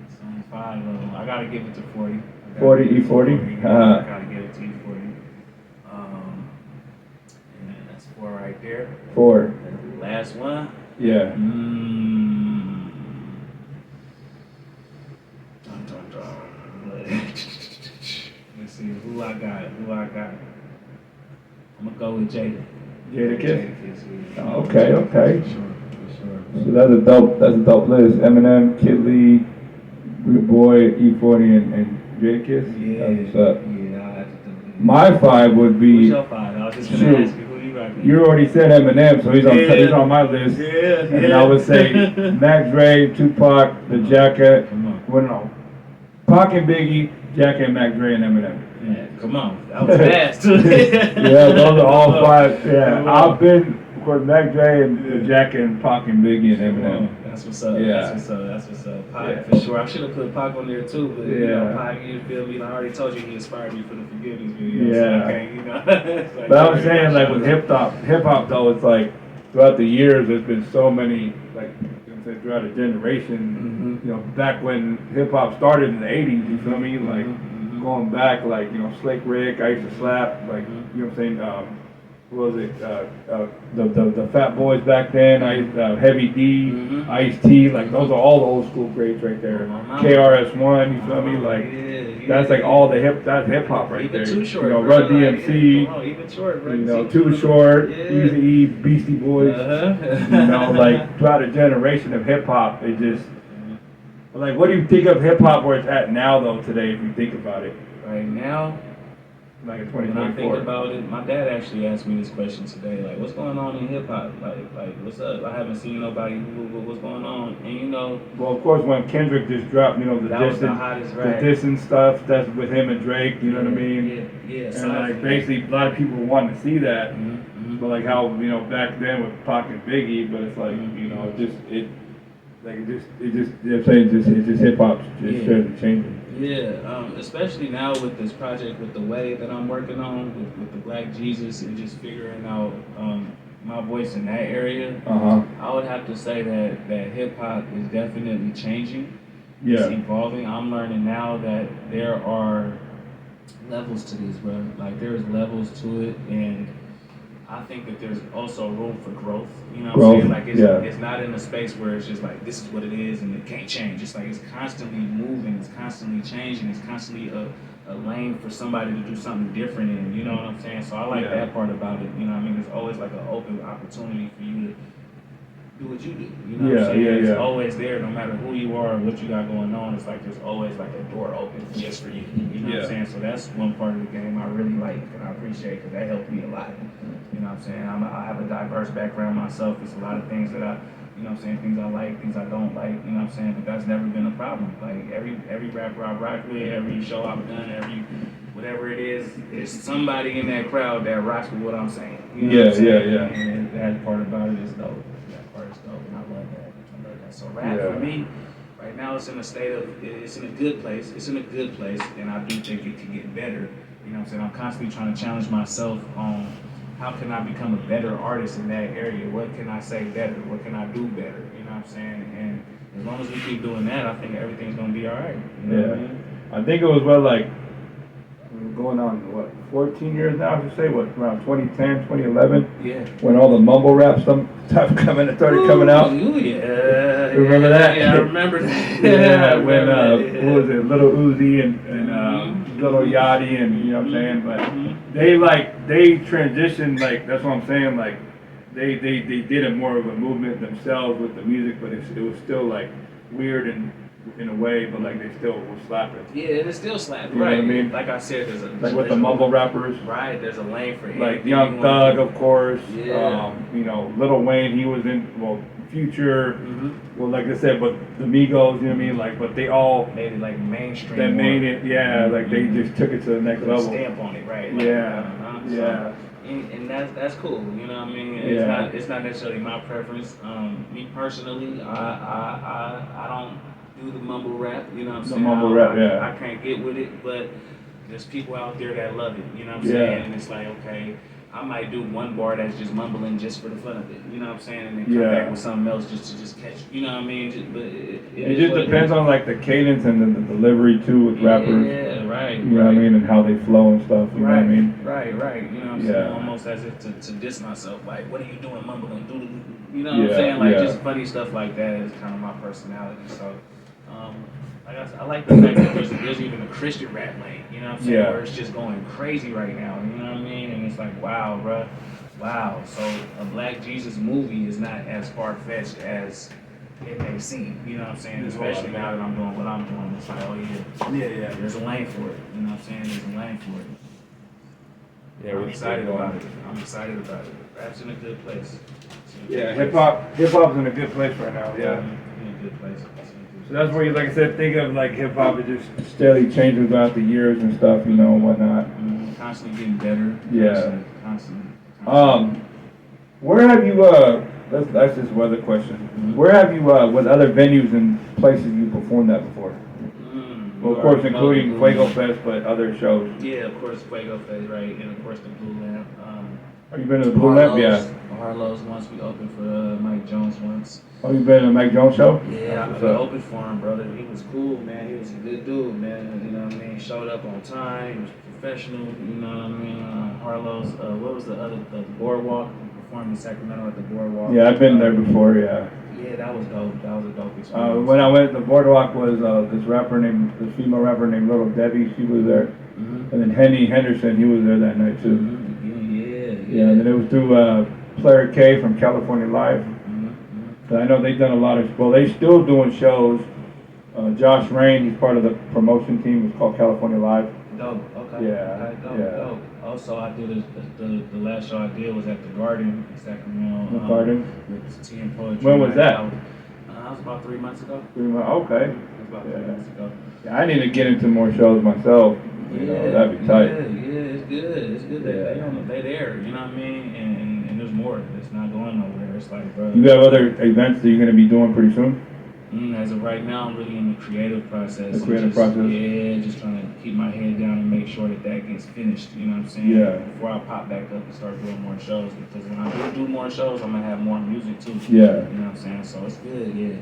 it's only 5 of them. I gotta give it to 40. 40, E40? I gotta give it to E40. And that's 4 right there. 4. Last one. Yeah. Let's see who I got. I'm gonna go with Jada. Jadakiss? Yeah. Oh, okay. For sure. So that's a dope list. Eminem, Kid Lee, your boy E40, and Jadakiss. That's what's up. Yeah, I have to do it. My 5 would be. Who's your 5? I was just gonna ask you who you rocking. You already said Eminem, so he's on my list. Yeah. And I would say Mac Dre, Tupac, The Jacket. Come on. Well, no. Pac and Biggie, Jacket, Mac Dre, and Eminem. Man, come on. That was fast. Yeah, those are all 5. Yeah, I've been, of course, Mac Dre and The Jacket, and Pac and Biggie and Eminem. That's what's up. Yeah. That's what's up. Pac, for sure. I should have put Pac on there too, but you know, Yeah. Pac, you feel me? I already told you he inspired me for the forgiveness video. Yeah. So, okay, you know. It's like, But I'm saying, like, with hip hop though, it's like, throughout the years, there's been so many, like, you know what I'm saying, throughout a generation, you know, back when hip hop started in the 80s, you feel me? Like, going back, like, you know, Slick Rick, I used to slap, like, you know what I'm saying? What was it? The Fat Boys back then, Heavy D, Ice-T, like, those are all the old school greats right there. KRS-One, you feel me? Like, that's like all that's hip hop right there. Too Short, you know, bro, Run DMC, even Short, bro. you know, Too Short, Eazy-E, Beastie Boys. You know, like, throughout a generation of hip hop, it just, like, what do you think of hip hop where it's at now, though, today, if you think about it? Right now, Like in when I think 2024. about it, my dad actually asked me this question today, like, what's going on in hip hop? Like, what's up? I haven't seen nobody. What's going on? And you know, Well, of course, when Kendrick just dropped, you know, the that was the hottest rap. dissing stuff, that's with him and Drake, you know what I mean? Yeah. And like, basically, a lot of people want to see that, but like how, you know, back then with Pac and Biggie, but it's like, you know, you know what I'm saying, it's just hip hop, just started changing. Yeah, especially now with this project, with the way that I'm working on, with the Black Jesus, and just figuring out my voice in that area. I would have to say that hip hop is definitely changing. Yeah. It's evolving. I'm learning now that there are levels to this, bro. Like, there's levels to it, and I think that there's also room for growth. You know what I'm saying? Like, it's not in a space where it's just like, this is what it is and it can't change. It's like, it's constantly moving, it's constantly changing, it's constantly a lane for somebody to do something different in. You know what I'm saying? So I like that part about it. You know what I mean? There's always like an open opportunity for you to do what you do. You know what I'm saying? It's always there, no matter who you are or what you got going on. It's like there's always like a door open just for you. You know what I'm saying? So that's one part of the game I really like and I appreciate, because that helped me a lot. You know what I'm saying? I have a diverse background myself. There's a lot of things that you know what I'm saying, things I like, things I don't like, you know what I'm saying? But that's never been a problem. Like, every rapper I rock with, every show I've done, whatever it is, there's somebody in that crowd that rocks with what I'm saying. You know what I'm saying? And that part about it is dope. That part is dope, and I love that. So rap for me, right now it's in a good place. It's in a good place, and I do think it can get better. You know what I'm saying? I'm constantly trying to challenge myself on how can I become a better artist in that area? What can I say better? What can I do better? You know what I'm saying? And as long as we keep doing that, I think everything's gonna be all right. You know what I mean? I think it was going on, 14 years now, I should say, around 2010, 2011? Yeah. When all the mumble rap stuff started coming out. Ooh, yeah. Remember that? Yeah, I remember that. Yeah, when, what was it, Little Uzi and Little Yachty, and, you know what I'm saying? But they transitioned, like, that's what I'm saying, like, they did a more of a movement themselves with the music, but it was still, like, weird and in a way, but like they still were slapping. Yeah, and it's still slapping. You know right. what I mean? Like I said, like with the mumble rappers. Right, there's a lane for like Young Thug, of course. Yeah. You know, Lil Wayne, he was in Future. Well, like I said, but the Migos, you know what I mean? Like, but they all made it like mainstream. That made it, like they just took it to the next level. Stamp on it, right? Like, yeah. And that's cool, you know what I mean? It's not necessarily my preference. Me personally, I don't do the mumble rap, you know what I'm saying? Mumble rap, I can't get with it, but there's people out there that love it, you know what I'm saying? And it's like, okay, I might do one bar that's just mumbling just for the fun of it, you know what I'm saying? And then come back with something else just to catch, you know what I mean? But it just depends on like the cadence and the delivery too with rappers. Yeah, right. You know what I mean? And how they flow and stuff, you know what I mean? Right. You know what I'm saying? Almost as if to diss myself, like, what are you doing mumbling? You know what I'm saying? Like, just funny stuff like that is kind of my personality, so. I like the fact that there's even a Christian rap lane, you know what I'm saying, where it's just going crazy right now, you know what I mean? And it's like, wow, bruh, wow. So a Black Jesus movie is not as far-fetched as it may seem, you know what I'm saying? Especially now that I'm doing what I'm doing, it's like, oh yeah, there's a lane for it, you know what I'm saying? There's a lane for it. Yeah, I'm excited about it. Rap's in a good place. Hip hop's in a good place right now. Yeah. In a good place. So that's where you, like I said, think of like hip hop, it just steadily changes throughout the years and stuff, you know, and whatnot. Constantly getting better. Yeah. Constantly. Where have you, that's just another question. Where have you, with other venues and places you performed at before? Well, of course, including Fuego Fest, but other shows. Yeah, of course, Fuego Fest, right, and of course the Blue Lamp. Have you been to the Blue Lamp? Yeah. Harlow's once. We opened for Mike Jones once. Oh, you been in a Mike Jones show? Yeah, What's I up? opened for him, brother. He was cool, man. He was a good dude, man. You know what I mean? Showed up on time. He was professional. You know what I mean? Harlow's. What was the other? The Boardwalk. We performed in Sacramento at the Boardwalk. Yeah, I've been there before. Yeah. Yeah, that was dope. That was a dope experience. When I went to the Boardwalk was this female rapper named Little Debbie. She was there, Mm-hmm. and then Henny Henderson. He was there that night too. Mm-hmm. Yeah, and then it was through Player K from California Live. Mm-hmm. So I know they've done a lot of. Well, they still doing shows. Josh Rain, he's part of the promotion team. It's called California Live. Dope. Okay. Yeah, Okay, dope. yeah. Dope. Also, I did the last show I did was at the Garden in Sacramento. The Garden? With Tea and Poetry. When was that? That was about 3 months ago. Okay. That was about 3 Yeah. months ago. Yeah, I need to get into more shows myself. You know, that'd be tight. Yeah, it's good. It's good that they there. You know what I mean? And there's more. It's not going nowhere. It's like, bro. You have other events that you're gonna be doing pretty soon? As of right now, I'm really in the creative process. The creative process? Yeah, just trying to keep my head down and make sure that gets finished. You know what I'm saying? Yeah. Before I pop back up and start doing more shows, because when I do more shows, I'm gonna have more music too. Yeah. You know what I'm saying? So it's good. Yeah.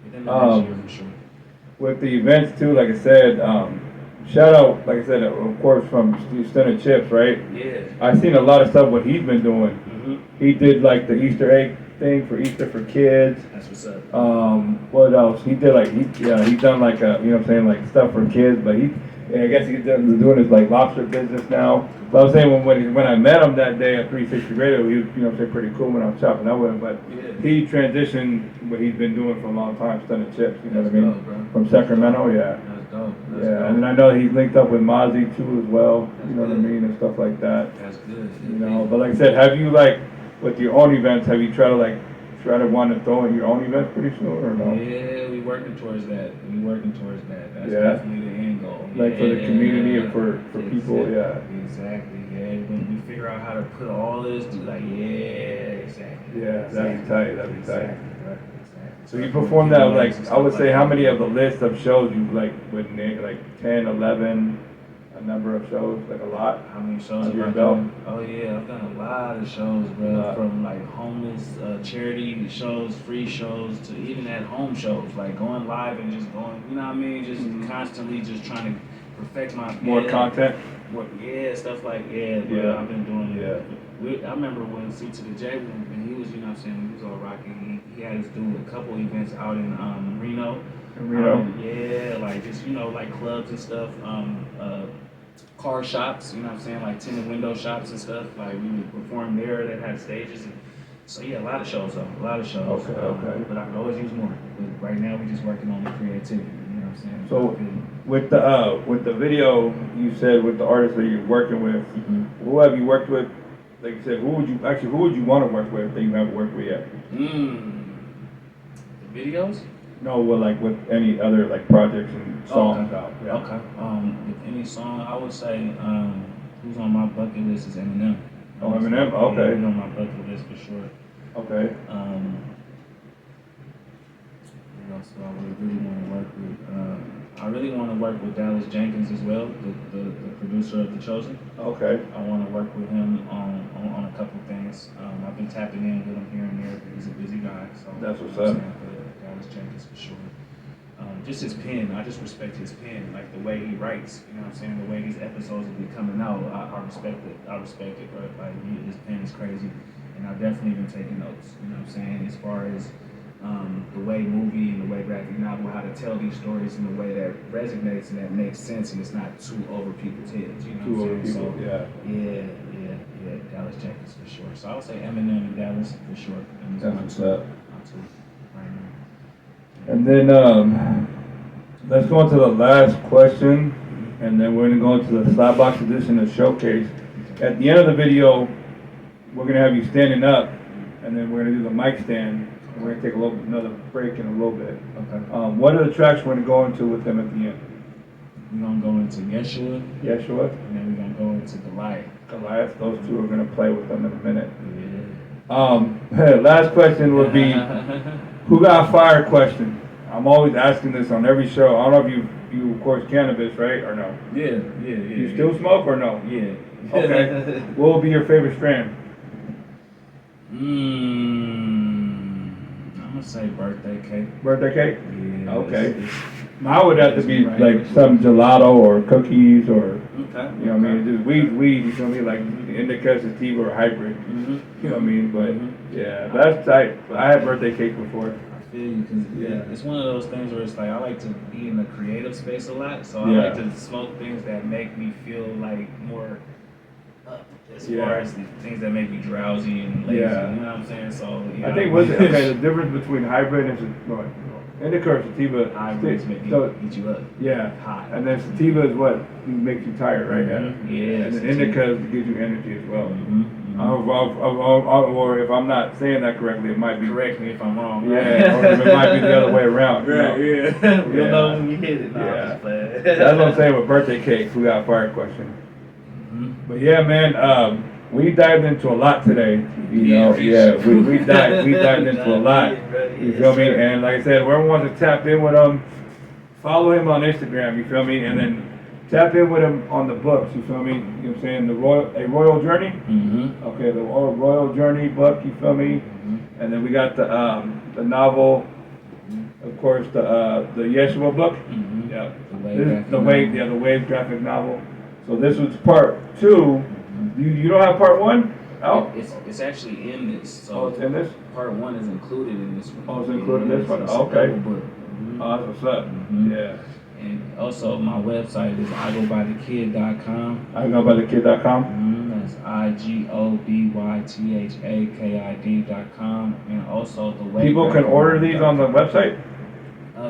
Within the next year for sure. With the events too, like I said, shout out, like I said, of course, from Steve Stunner Chips, right? Yeah. I've seen a lot of stuff what he's been doing. Mm-hmm. He did like the Easter egg thing for Easter for kids. That's what's up. What else? He did like he's done like a, you know what I'm saying, like stuff for kids, but I guess he's doing his like lobster business now. But I was saying when I met him that day at 360 Radio, he was, you know what I'm saying, pretty cool when I was chopping up with him, but he transitioned what he's been doing for a long time, Stunning Chips, you know what I mean? Dope, bro. From Sacramento, yeah. That's dope. That's Yeah, dope. and then I know he's linked up with Mozzie too as well, you know what I good. mean, and stuff like that. That's good. You know, but like I said, have you like, with your own events, have you tried to want to throw in your own events pretty soon or no? Yeah, we working towards that. That's Yeah. definitely the end goal. Like for the community and for people, Exactly. yeah. Exactly. Yeah. When we figure out how to put all this, exactly. Yeah, that'd be tight, that'd be tight. Exactly, bro. Exactly. So you perform that like, I would say how many of the list of shows you like would name, like 10, 11, a number of shows, like a lot? How many shows Under have I your belt? done? Oh yeah, I've done a lot of shows, bro. lot. From like homeless charity shows, free shows, to even at home shows, like going live and just going, you know what I mean? Just constantly just trying to perfect my More content? Stuff like bro. Yeah. I've been doing it. Yeah. I remember when C to the J, when he was, you know what I'm saying, when he was all rocking, he had us do a couple events out in Reno. In Reno? Yeah, like just, you know, like clubs and stuff, car shops, you know what I'm saying, like tinted window shops and stuff. Like we would perform there that had stages. And so yeah, a lot of shows though, a lot of shows. Okay. But I could always use more. But right now we're just working on the creativity, you know what I'm saying? So with the video, you said with the artists that you're working with, who have you worked with? Like you said, who would you want to work with that you haven't worked with yet? The videos? No, well, like with any other like projects and songs out. Yeah. Okay. With any song, I would say who's on my bucket list is Eminem. Oh, Eminem? Okay. He's on my bucket list for sure. Okay. Who else do I really want to work with? I really want to work with Dallas Jenkins as well, the producer of The Chosen. Okay. I want to work with him on a couple things. I've been tapping in with him here and there, but he's a busy guy. So That's what's you know up. what I'm saying? But Dallas Jenkins for sure. Just his pen, I just respect his pen, like the way he writes, you know what I'm saying, the way these episodes will be coming out, I respect it, bro, like his pen is crazy, and I've definitely been taking notes, you know what I'm saying, as far as the way movie and the way graphic novel, how to tell these stories in a way that resonates and that makes sense and it's not too over people's heads, you know Too what over I'm saying, people, yeah, Dallas Jenkins for sure, so I would say Eminem and Dallas for sure. That's what's up. My two, right now. And then let's go into the last question, and then we're gonna go into the Slapbox edition of Showcase. At the end of the video, we're gonna have you standing up, and then we're gonna do the mic stand. And we're gonna take another break in a little bit. Okay. What are the tracks we're gonna go into with them at the end? We're gonna go into Yeshua, Yeshua, and then we're gonna go into Goliath. Goliath. Those two are gonna play with them in a minute. Yeah. Last question would be, who got fired question? I'm always asking this on every show. I don't know if you of course cannabis, right, or no? Yeah. You still smoke or no? Yeah. Okay. What will be your favorite strand? I'm gonna say birthday cake. Birthday cake? Yeah. Okay. it's- Mine would have to be Right. like some gelato or cookies or, Okay. you know what I mean? Just weed, you feel me? Like the indica, sativa, or hybrid. Mm-hmm. You know what I mean? But Mhm. yeah, that's tight. I had birthday cake before. I feel you, cause Yeah. it's one of those things where it's like I like to be in the creative space a lot, so I Yeah. like to smoke things that make me feel like more up as Yeah. far as the things that make me drowsy and lazy. Yeah. You know what I'm saying? So you I know, think what's okay, the difference between hybrid and indica or sativa. hybrids make me So, get you up yeah. hot. And then sativa is what makes you tired, right? Mhm. Yeah. And then indica gives you energy as well. Mm-hmm. Or if I'm not saying that correctly, it might be. Correct me if I'm wrong. Yeah, or it might be the other way around. you know? Right, yeah. You'll Yeah. know when you hit it. Nah, Yeah. I'm just playing. That's what I'm saying with birthday cakes. We got a fire question. Mhm. But yeah, man, we dived into a lot today. You Yeah, know, for yeah, sure. we dived into a lot. You feel me? And like I said, whoever wants to tap in with him, follow him on Instagram. You feel me? And then tap in with him on the books. You feel me? You know what I'm saying? A Royal Journey. Mm-hmm. Okay, the Royal Journey book. You feel me? And then we got the novel. Of course, the Yeshua book. Mm-hmm. Yeah. The Wave The Wave graphic novel. So this was part 2. You don't have part 1 out? It's actually in this. So Oh, it's in this? part 1 is included in this one. Oh, it's included in this one? It's a Okay. double book. Mhm. Oh, that's what's up. Mhm. Yeah. And also my website is IGOBYTHAKID.com. I go by thekid.com. That's IGOBYTHAKID.com. And also the way People can order these on the website?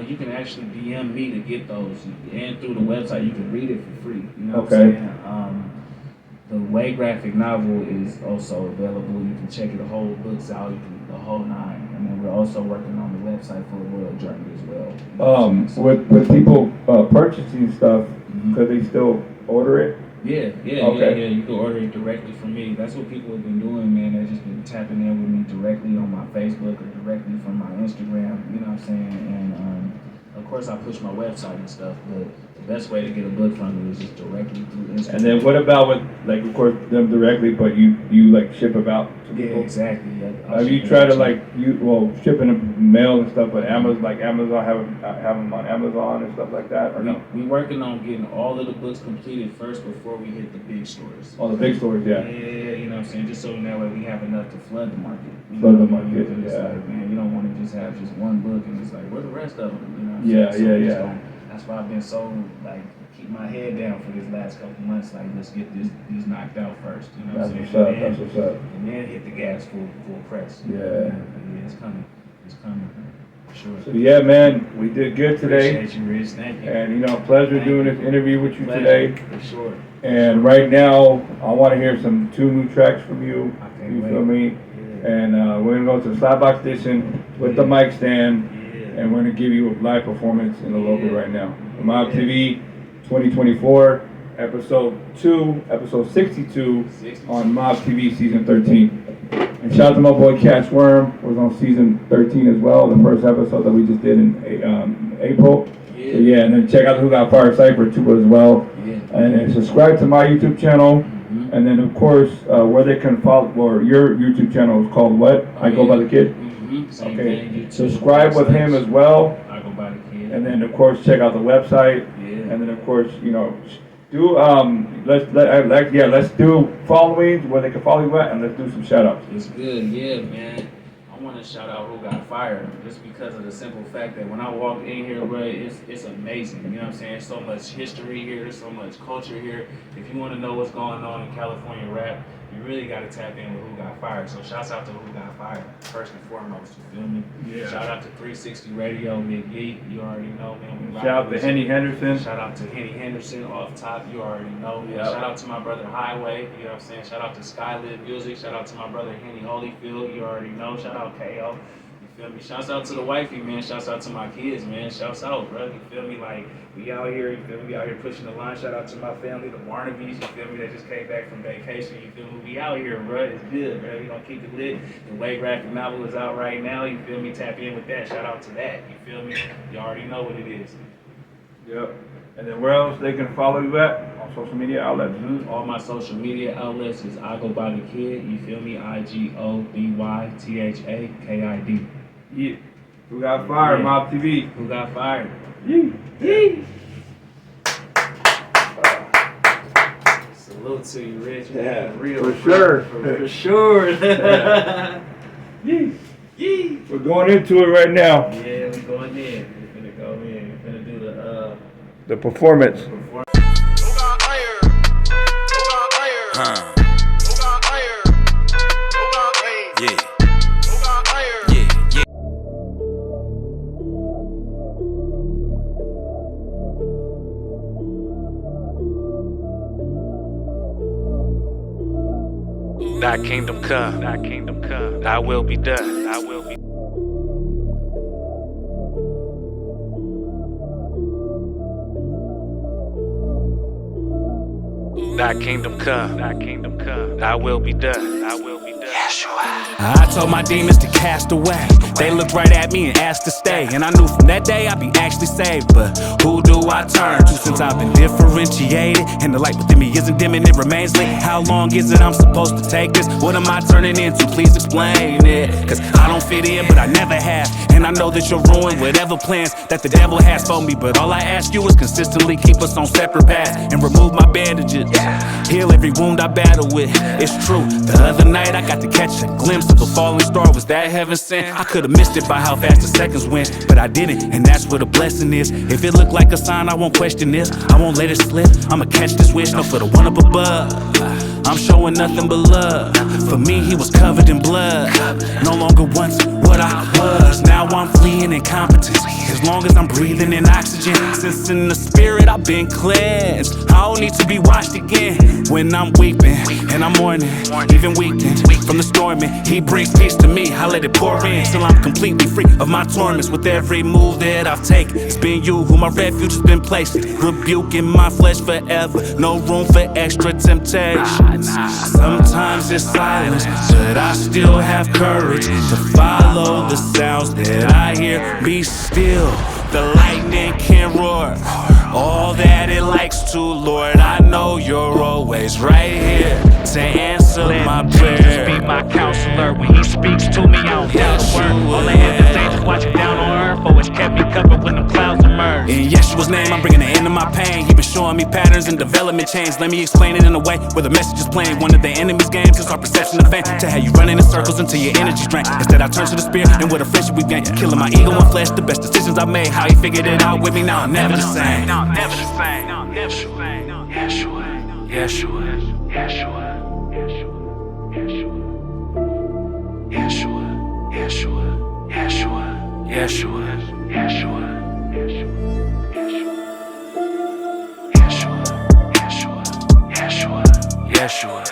You can actually DM me to get those, and through the website you can read it for free. You know what Okay. I'm saying? The Way graphic novel is also available. You can check it. The whole book's out. You can, the whole 9. And then we're also working on the website for the Royal Journey as well. With people purchasing stuff, Mhm. could they still order it? Yeah. Okay. You can order it directly from me. That's what people have been doing, man. They've just been tapping in with me directly on my Facebook or directly from my Instagram. You know what I'm saying? And of course, I push my website and stuff, but the best way to get a book from me is just directly through Instagram. And then what about with, like, of course, them directly, but you like ship about to Yeah, people? exactly. Have you tried to shipping the mail and stuff, but Amazon have them on Amazon and stuff like that, or no? We working on getting all of the books completed first before we hit the big stores. Oh, the big stores, yeah. Yeah, you know what I'm saying? Just so that way we have enough to flood the market. You Flood know the what I mean? market, Because it's yeah. like, man, you don't want to just have just one book and it's like, where the rest of them? You know what I'm Yeah, saying? So we just yeah. don't- That's why I've been so, like, keep my head down for this last couple months. Like, let's get these knocked out first. You know what That's I'm what's saying? up, that's what's up. And then hit the gas full press. Yeah. Yeah, it's coming. It's coming. For sure. So yeah, man, we did good today. Appreciate you, Rich. Thank you. And, pleasure Thank doing you. this interview with you Pleasure, today. For sure. And right now, I want to hear 2 new tracks from you. I can't You wait. feel me? Yeah. And we're gonna go to Slapbox Edition with the mic stand, Yeah. and we're gonna give you a live performance in a little bit Yeah. right now. Mob TV 2024, episode 62 on Mob TV season 13. And shout out to my boy Cash Worm, was on season 13 as well, the first episode that we just did in April. Yeah. So yeah, and then check out the Who Got Fire Cypher too as well. Yeah. And then subscribe to my YouTube channel. Mhm. And then of course, where they can follow, or your YouTube channel is called what? I Go By The Kid. Mm-hmm. Same Okay. thing, YouTube, Subscribe with him as well. I Go By The Kid. And then of course, check out the website. Yeah. And then of course, do let's do followings where they can follow you at, and let's do some shout outs. It's good, yeah, man. I want to shout out Who Got Fired just because of the simple fact that when I walk in here, bro, it's amazing. You know what I'm saying? There's so much history here, there's so much culture here. If you want to know what's going on in California rap, you really got to tap in with Who Got Fired. So shouts out to Who Got Fired first and foremost. You feel me? Yeah. Shout out to 360 Radio, Big Geek. You already know, man. We Shout out to Henny Henderson. Shout out to Henny Henderson off top. You already know, man. Yep. Shout out to my brother Highway. You know what I'm saying? Shout out to Skylit Music. Shout out to my brother Henny Holyfield. You already know. Shout out KO. You feel me? Shouts out to the wifey, man. Shouts out to my kids, man. Shouts out, bro. You feel me? Like, we out here, you feel me? We out here pushing the line. Shout out to my family, the Barnabys. You feel me? They just came back from vacation. You feel me? We out here, bro. It's good, bro. We gonna keep it lit. The Way graphic novel is out right now. You feel me? Tap in with that. Shout out to that. You feel me? You already know what it is. Yep. And then where else they can follow you at on social media outlets? All my social media outlets is IGOBYTHAKID. You feel me? IGOBYTHAKID. Yeah. Who got fired? Yeah. Mob TV. Who got fired? Yeah. Yee. Salute to you, Rich. Yeah, Real. for sure. For sure. Yeah. Yee. We're going into it right now. Yeah, we going in. We're finna go in. We're finna do The performance. Thy kingdom come, thy kingdom come, thy will be done, thy will be Thy kingdom come, thy kingdom come, thy will be done, thy will be done. I told my demons to cast away. They looked right at me and asked to stay. And I knew from that day I'd be actually saved. But who do I turn to since I've been differentiated? And the light within me isn't dimming, it remains lit. How long is it I'm supposed to take this? What am I turning into? Please explain it. Cause I don't fit in, but I never have. And I know that you'll ruin whatever plans that the devil has for me. But all I ask you is consistently keep us on separate paths and remove my bandages. Heal every wound I battle with. It's true, the other night I got to catch a glimpse of a falling star. Was that heaven sent? I could've missed it by how fast the seconds went, but I didn't, and that's where the blessing is. If it looked like a sign, I won't question this. I won't let it slip, I'ma catch this wish. No, for the one up above, I'm showing nothing but love. For me, he was covered in blood. No longer once what I was, now I'm fleeing incompetence. As long as I'm breathing in oxygen, since in the spirit I've been cleansed. I don't need to be washed again. When I'm weeping and I'm mourning, even weakened from the storming, he brings peace to me. I let it pour in till I'm completely free of my torments. With every move that I've taken, it's been you who my refuge has been placed in. Rebuking my flesh forever, no room for extra temptations. Sometimes it's silence, but I still have courage to follow the sounds that I hear. Be still, the lightning can roar, all that it likes to, Lord. I know you're always right here to answer my prayer. Be my counselor when he speaks to me. I don't doubt a word. All I have is angels watching down on earth. Always kept me covered when the clouds emerge. In Yeshua's name, I'm bringing the end of my pain. He been showing me patterns and development change. Let me explain it in a way where the message is plain. One of the enemy's games is our perception of fame, to have you running in circles until your energy's drained. Instead, I turn to the spirit and with a friendship we gain. Killing my ego and flesh, the best decisions I made. How he figured it out with me, now I'm never the same. Never the same. Yeshua, Yeshua, Yeshua, Yeshua, Yeshua, Yeshua, Yeshua, Yeshua, Yeshua, Yeshua, Yeshua, Yeshua, Yeshua, Yeshua.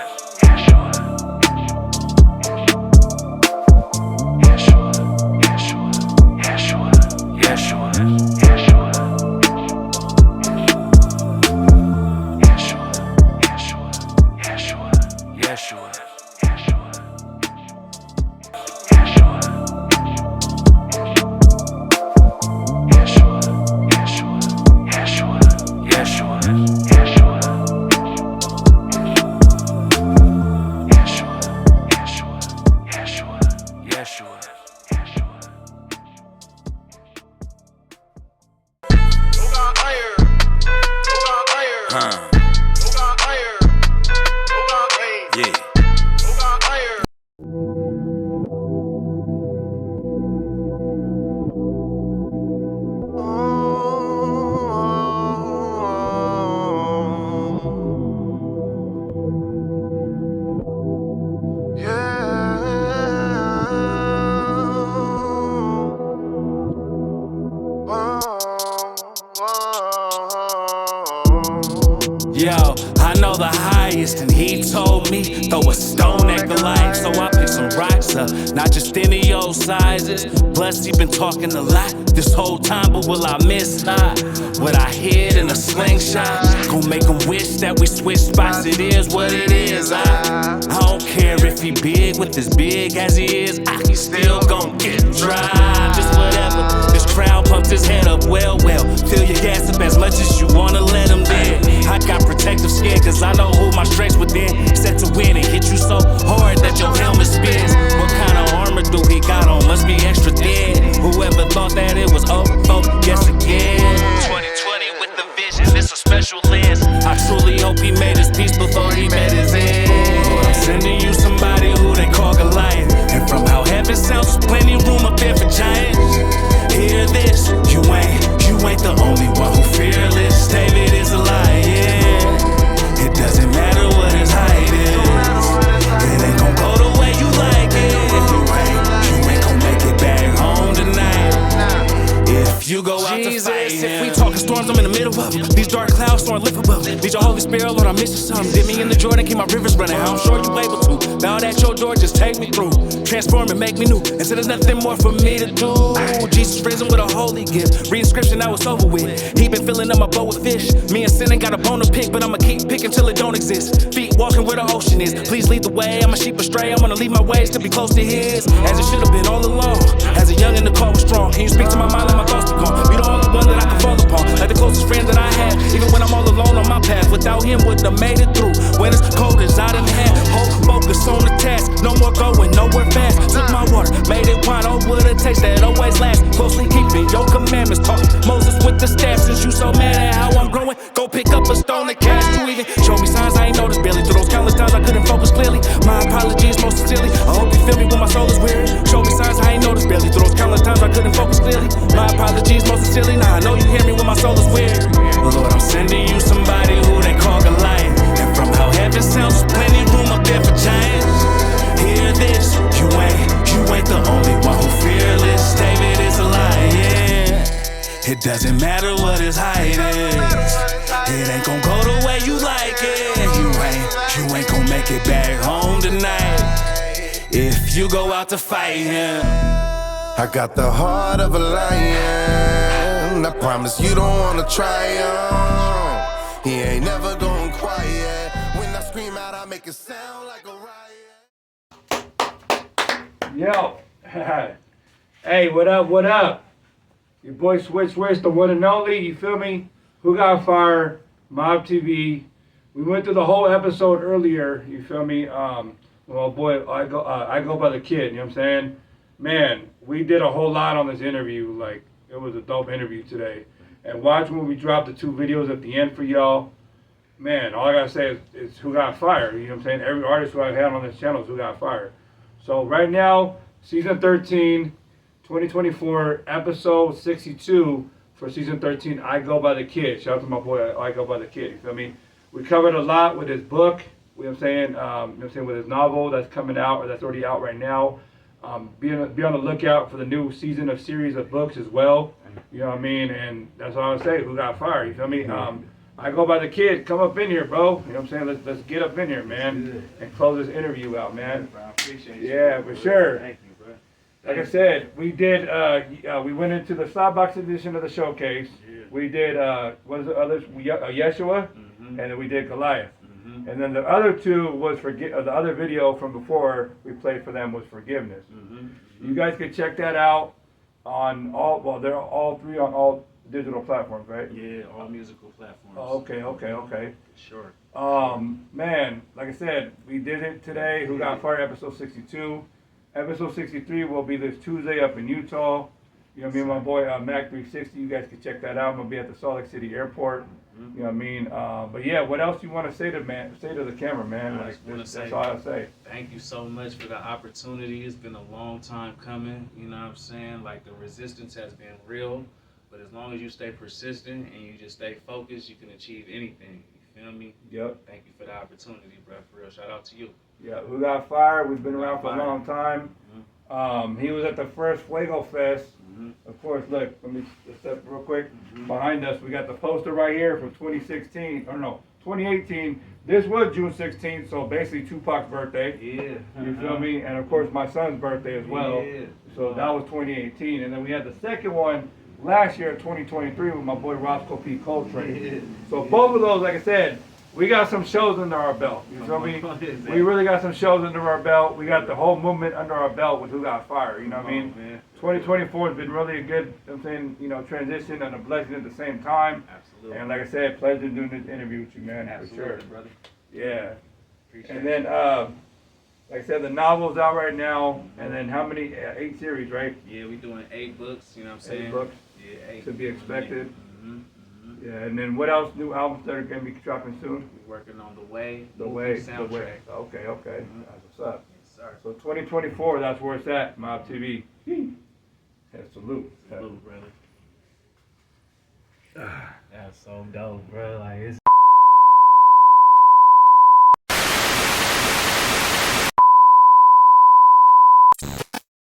Yo, I know the highest, and he told me throw a stone at the light. So I picked some rocks up, not just any old sizes. Plus he been talking a lot this whole time, but will I miss not what I hid in a slingshot? Gon' make him wish that we switch spots. It is what it is. I don't care if he big with as big as he is. He still gon' get dry. Just whatever. This crowd pumped his head up well. Fill your gas up as much as you wanna. was over, yes again. 2020 with the vision, it's a special lens. I truly hope he made his peace before he met his end. Lord, I'm sending you somebody who they call Goliath. And from how heaven sounds, there's plenty room up there for giants. Hear this, you ain't the only one who fearless. David is a lion. It doesn't matter what his height is. It ain't gon' go the way you like it. You ain't gon' make it back home tonight. If you go out to fight him. If we talking storms, I'm in the middle of them. These dark clouds storm lift above them. Need your Holy Spirit, Lord, I'm missing something. Dip me in the Jordan, keep my rivers running. I'm sure you able to. Bow at your door, just take me through. Transform and make me new. And so there's nothing more for me to do. Jesus risen with a holy gift. Reading scripture, now it's over with. He been filling up my boat with fish. Me and sin ain't got a bone to pick, but I'ma keep picking till it don't exist. Feet walking where the ocean is. Please lead the way. I'm a sheep astray. I'm gonna leave my ways to be close to his. As it should have been all along. As a young and the call was strong. Can you speak to my mind, let my thoughts be gone? Be the only one that I can fall upon. Like the closest friend that I had. Even when I'm all alone on my path. Without him, wouldn't have made it through. When it's cold as I done had. Whole focus on the task. No more going, nowhere fast. Took my water, made it wine. Oh, what a taste that always lasts. Closely keeping your commandments. Taught Moses with the staff. Since you so mad at how I'm growing, go pick up a stone and cast you even. Show me signs I ain't noticed barely. Through those countless times I couldn't focus clearly. My apologies most sincerely. I hope you feel me when my soul is weary. Show me signs I ain't noticed barely. Through those countless times I couldn't focus clearly. My apologies most sincerely. Now I know you hear me when my soul is weary. Lord, I'm sending you somebody who they call Goliath. And from how heaven sounds, there's plenty room up there for giants. Hear this, you ain't the only one who fearless. David is a lion. It doesn't matter what his height is. It ain't gon' go the way you like it. You ain't gon' make it back home tonight. If you go out to fight him. I got the heart of a lion. I promise you don't wanna try him. He ain't never going quiet. When I scream out, I make it sound like a riot. Yo, hey, what up, what up? Your boy Switch, the one and only, you feel me? Who Got Fire, Mob TV. We went through the whole episode earlier, you feel me? Well, boy, I go by the kid, you know what I'm saying? Man, we did a whole lot on this interview, like, it was a dope interview today. And watch when we drop the 2 videos at the end for y'all. Man, all I gotta say is Who Got Fire, you know what I'm saying? Every artist who I've had on this channel is Who Got Fire. So right now, season 13, 2024, episode 62 for season 13, I Go By The Kid. Shout out to my boy, I Go By The Kid, you feel me? We covered a lot with his book, you know what I'm saying, with his novel that's coming out, or that's already out right now. Be on the lookout for the new season of series of books as well, you know what I mean? And that's all I would say, Who Got Fire, you feel me? I Go By The Kid, come up in here, bro. You know what I'm saying? Let's get up in here, man, and close this interview out, man. I appreciate you. Yeah, for sure. Thank you, bro. Like I said, we did. We went into the Slotbox edition of the showcase. Yeah. We did. What is the others? Yeshua, and then we did Goliath. And then the other 2 was the other video from before we played for them was Forgiveness. You guys can check that out on all. Well, they're all 3 on all digital platforms, right? Yeah, all musical platforms. Oh, okay. Sure. Man, like I said, we did it today. Who Got Fire, episode 62. Episode 63 will be this Tuesday up in Utah. You know, me and my boy Mac 360. You guys can check that out. I'm gonna be at the Salt Lake City airport. You know what I mean? But yeah, what else you want to say to the camera, man? That's all I say. Thank you so much for the opportunity. It's been a long time coming. You know what I'm saying? Like, the resistance has been real. But as long as you stay persistent and you just stay focused, you can achieve anything. You feel me? Yep. Thank you for the opportunity, bro. For real. Shout out to you. Yeah, Who Got Fire? We've been around for a long time. He was at the first Fuego Fest. Of course, look, let me step real quick. Behind us, we got the poster right here from 2016. Or no, 2018. This was June 16th, so basically Tupac's birthday. Yeah. You feel me? And of course, my son's birthday as well. Yeah. So that was 2018. And then we had the second one last year, 2023, with my boy Roscoe P. Coltrane. Yeah. So both of those, like I said, we got some shows under our belt. You feel me? We really got some shows under our belt. We got the whole movement under our belt with Who Got Fire. You know what I mean? Man. 2024 has been really a good, I'm saying, transition and a blessing at the same time. Absolutely. And like I said, pleasure doing this interview with you, man. Absolutely, for sure. brother. Yeah. Appreciate And then like I said, the novel's out right now, and then how many? 8 series, right? Yeah, we doing 8 books. You know what I'm saying? 8 books Yeah, 8 to be expected. Mm-hmm. Yeah, and then what else? New albums that are gonna be dropping soon? We're working on the way. The movie way, soundtrack. the way. Okay, that's what's up. Yes, sir. So 2024, that's where it's at, Mob TV. Yeah, salute. Salute, brother. That's so dope, bro. Like it's.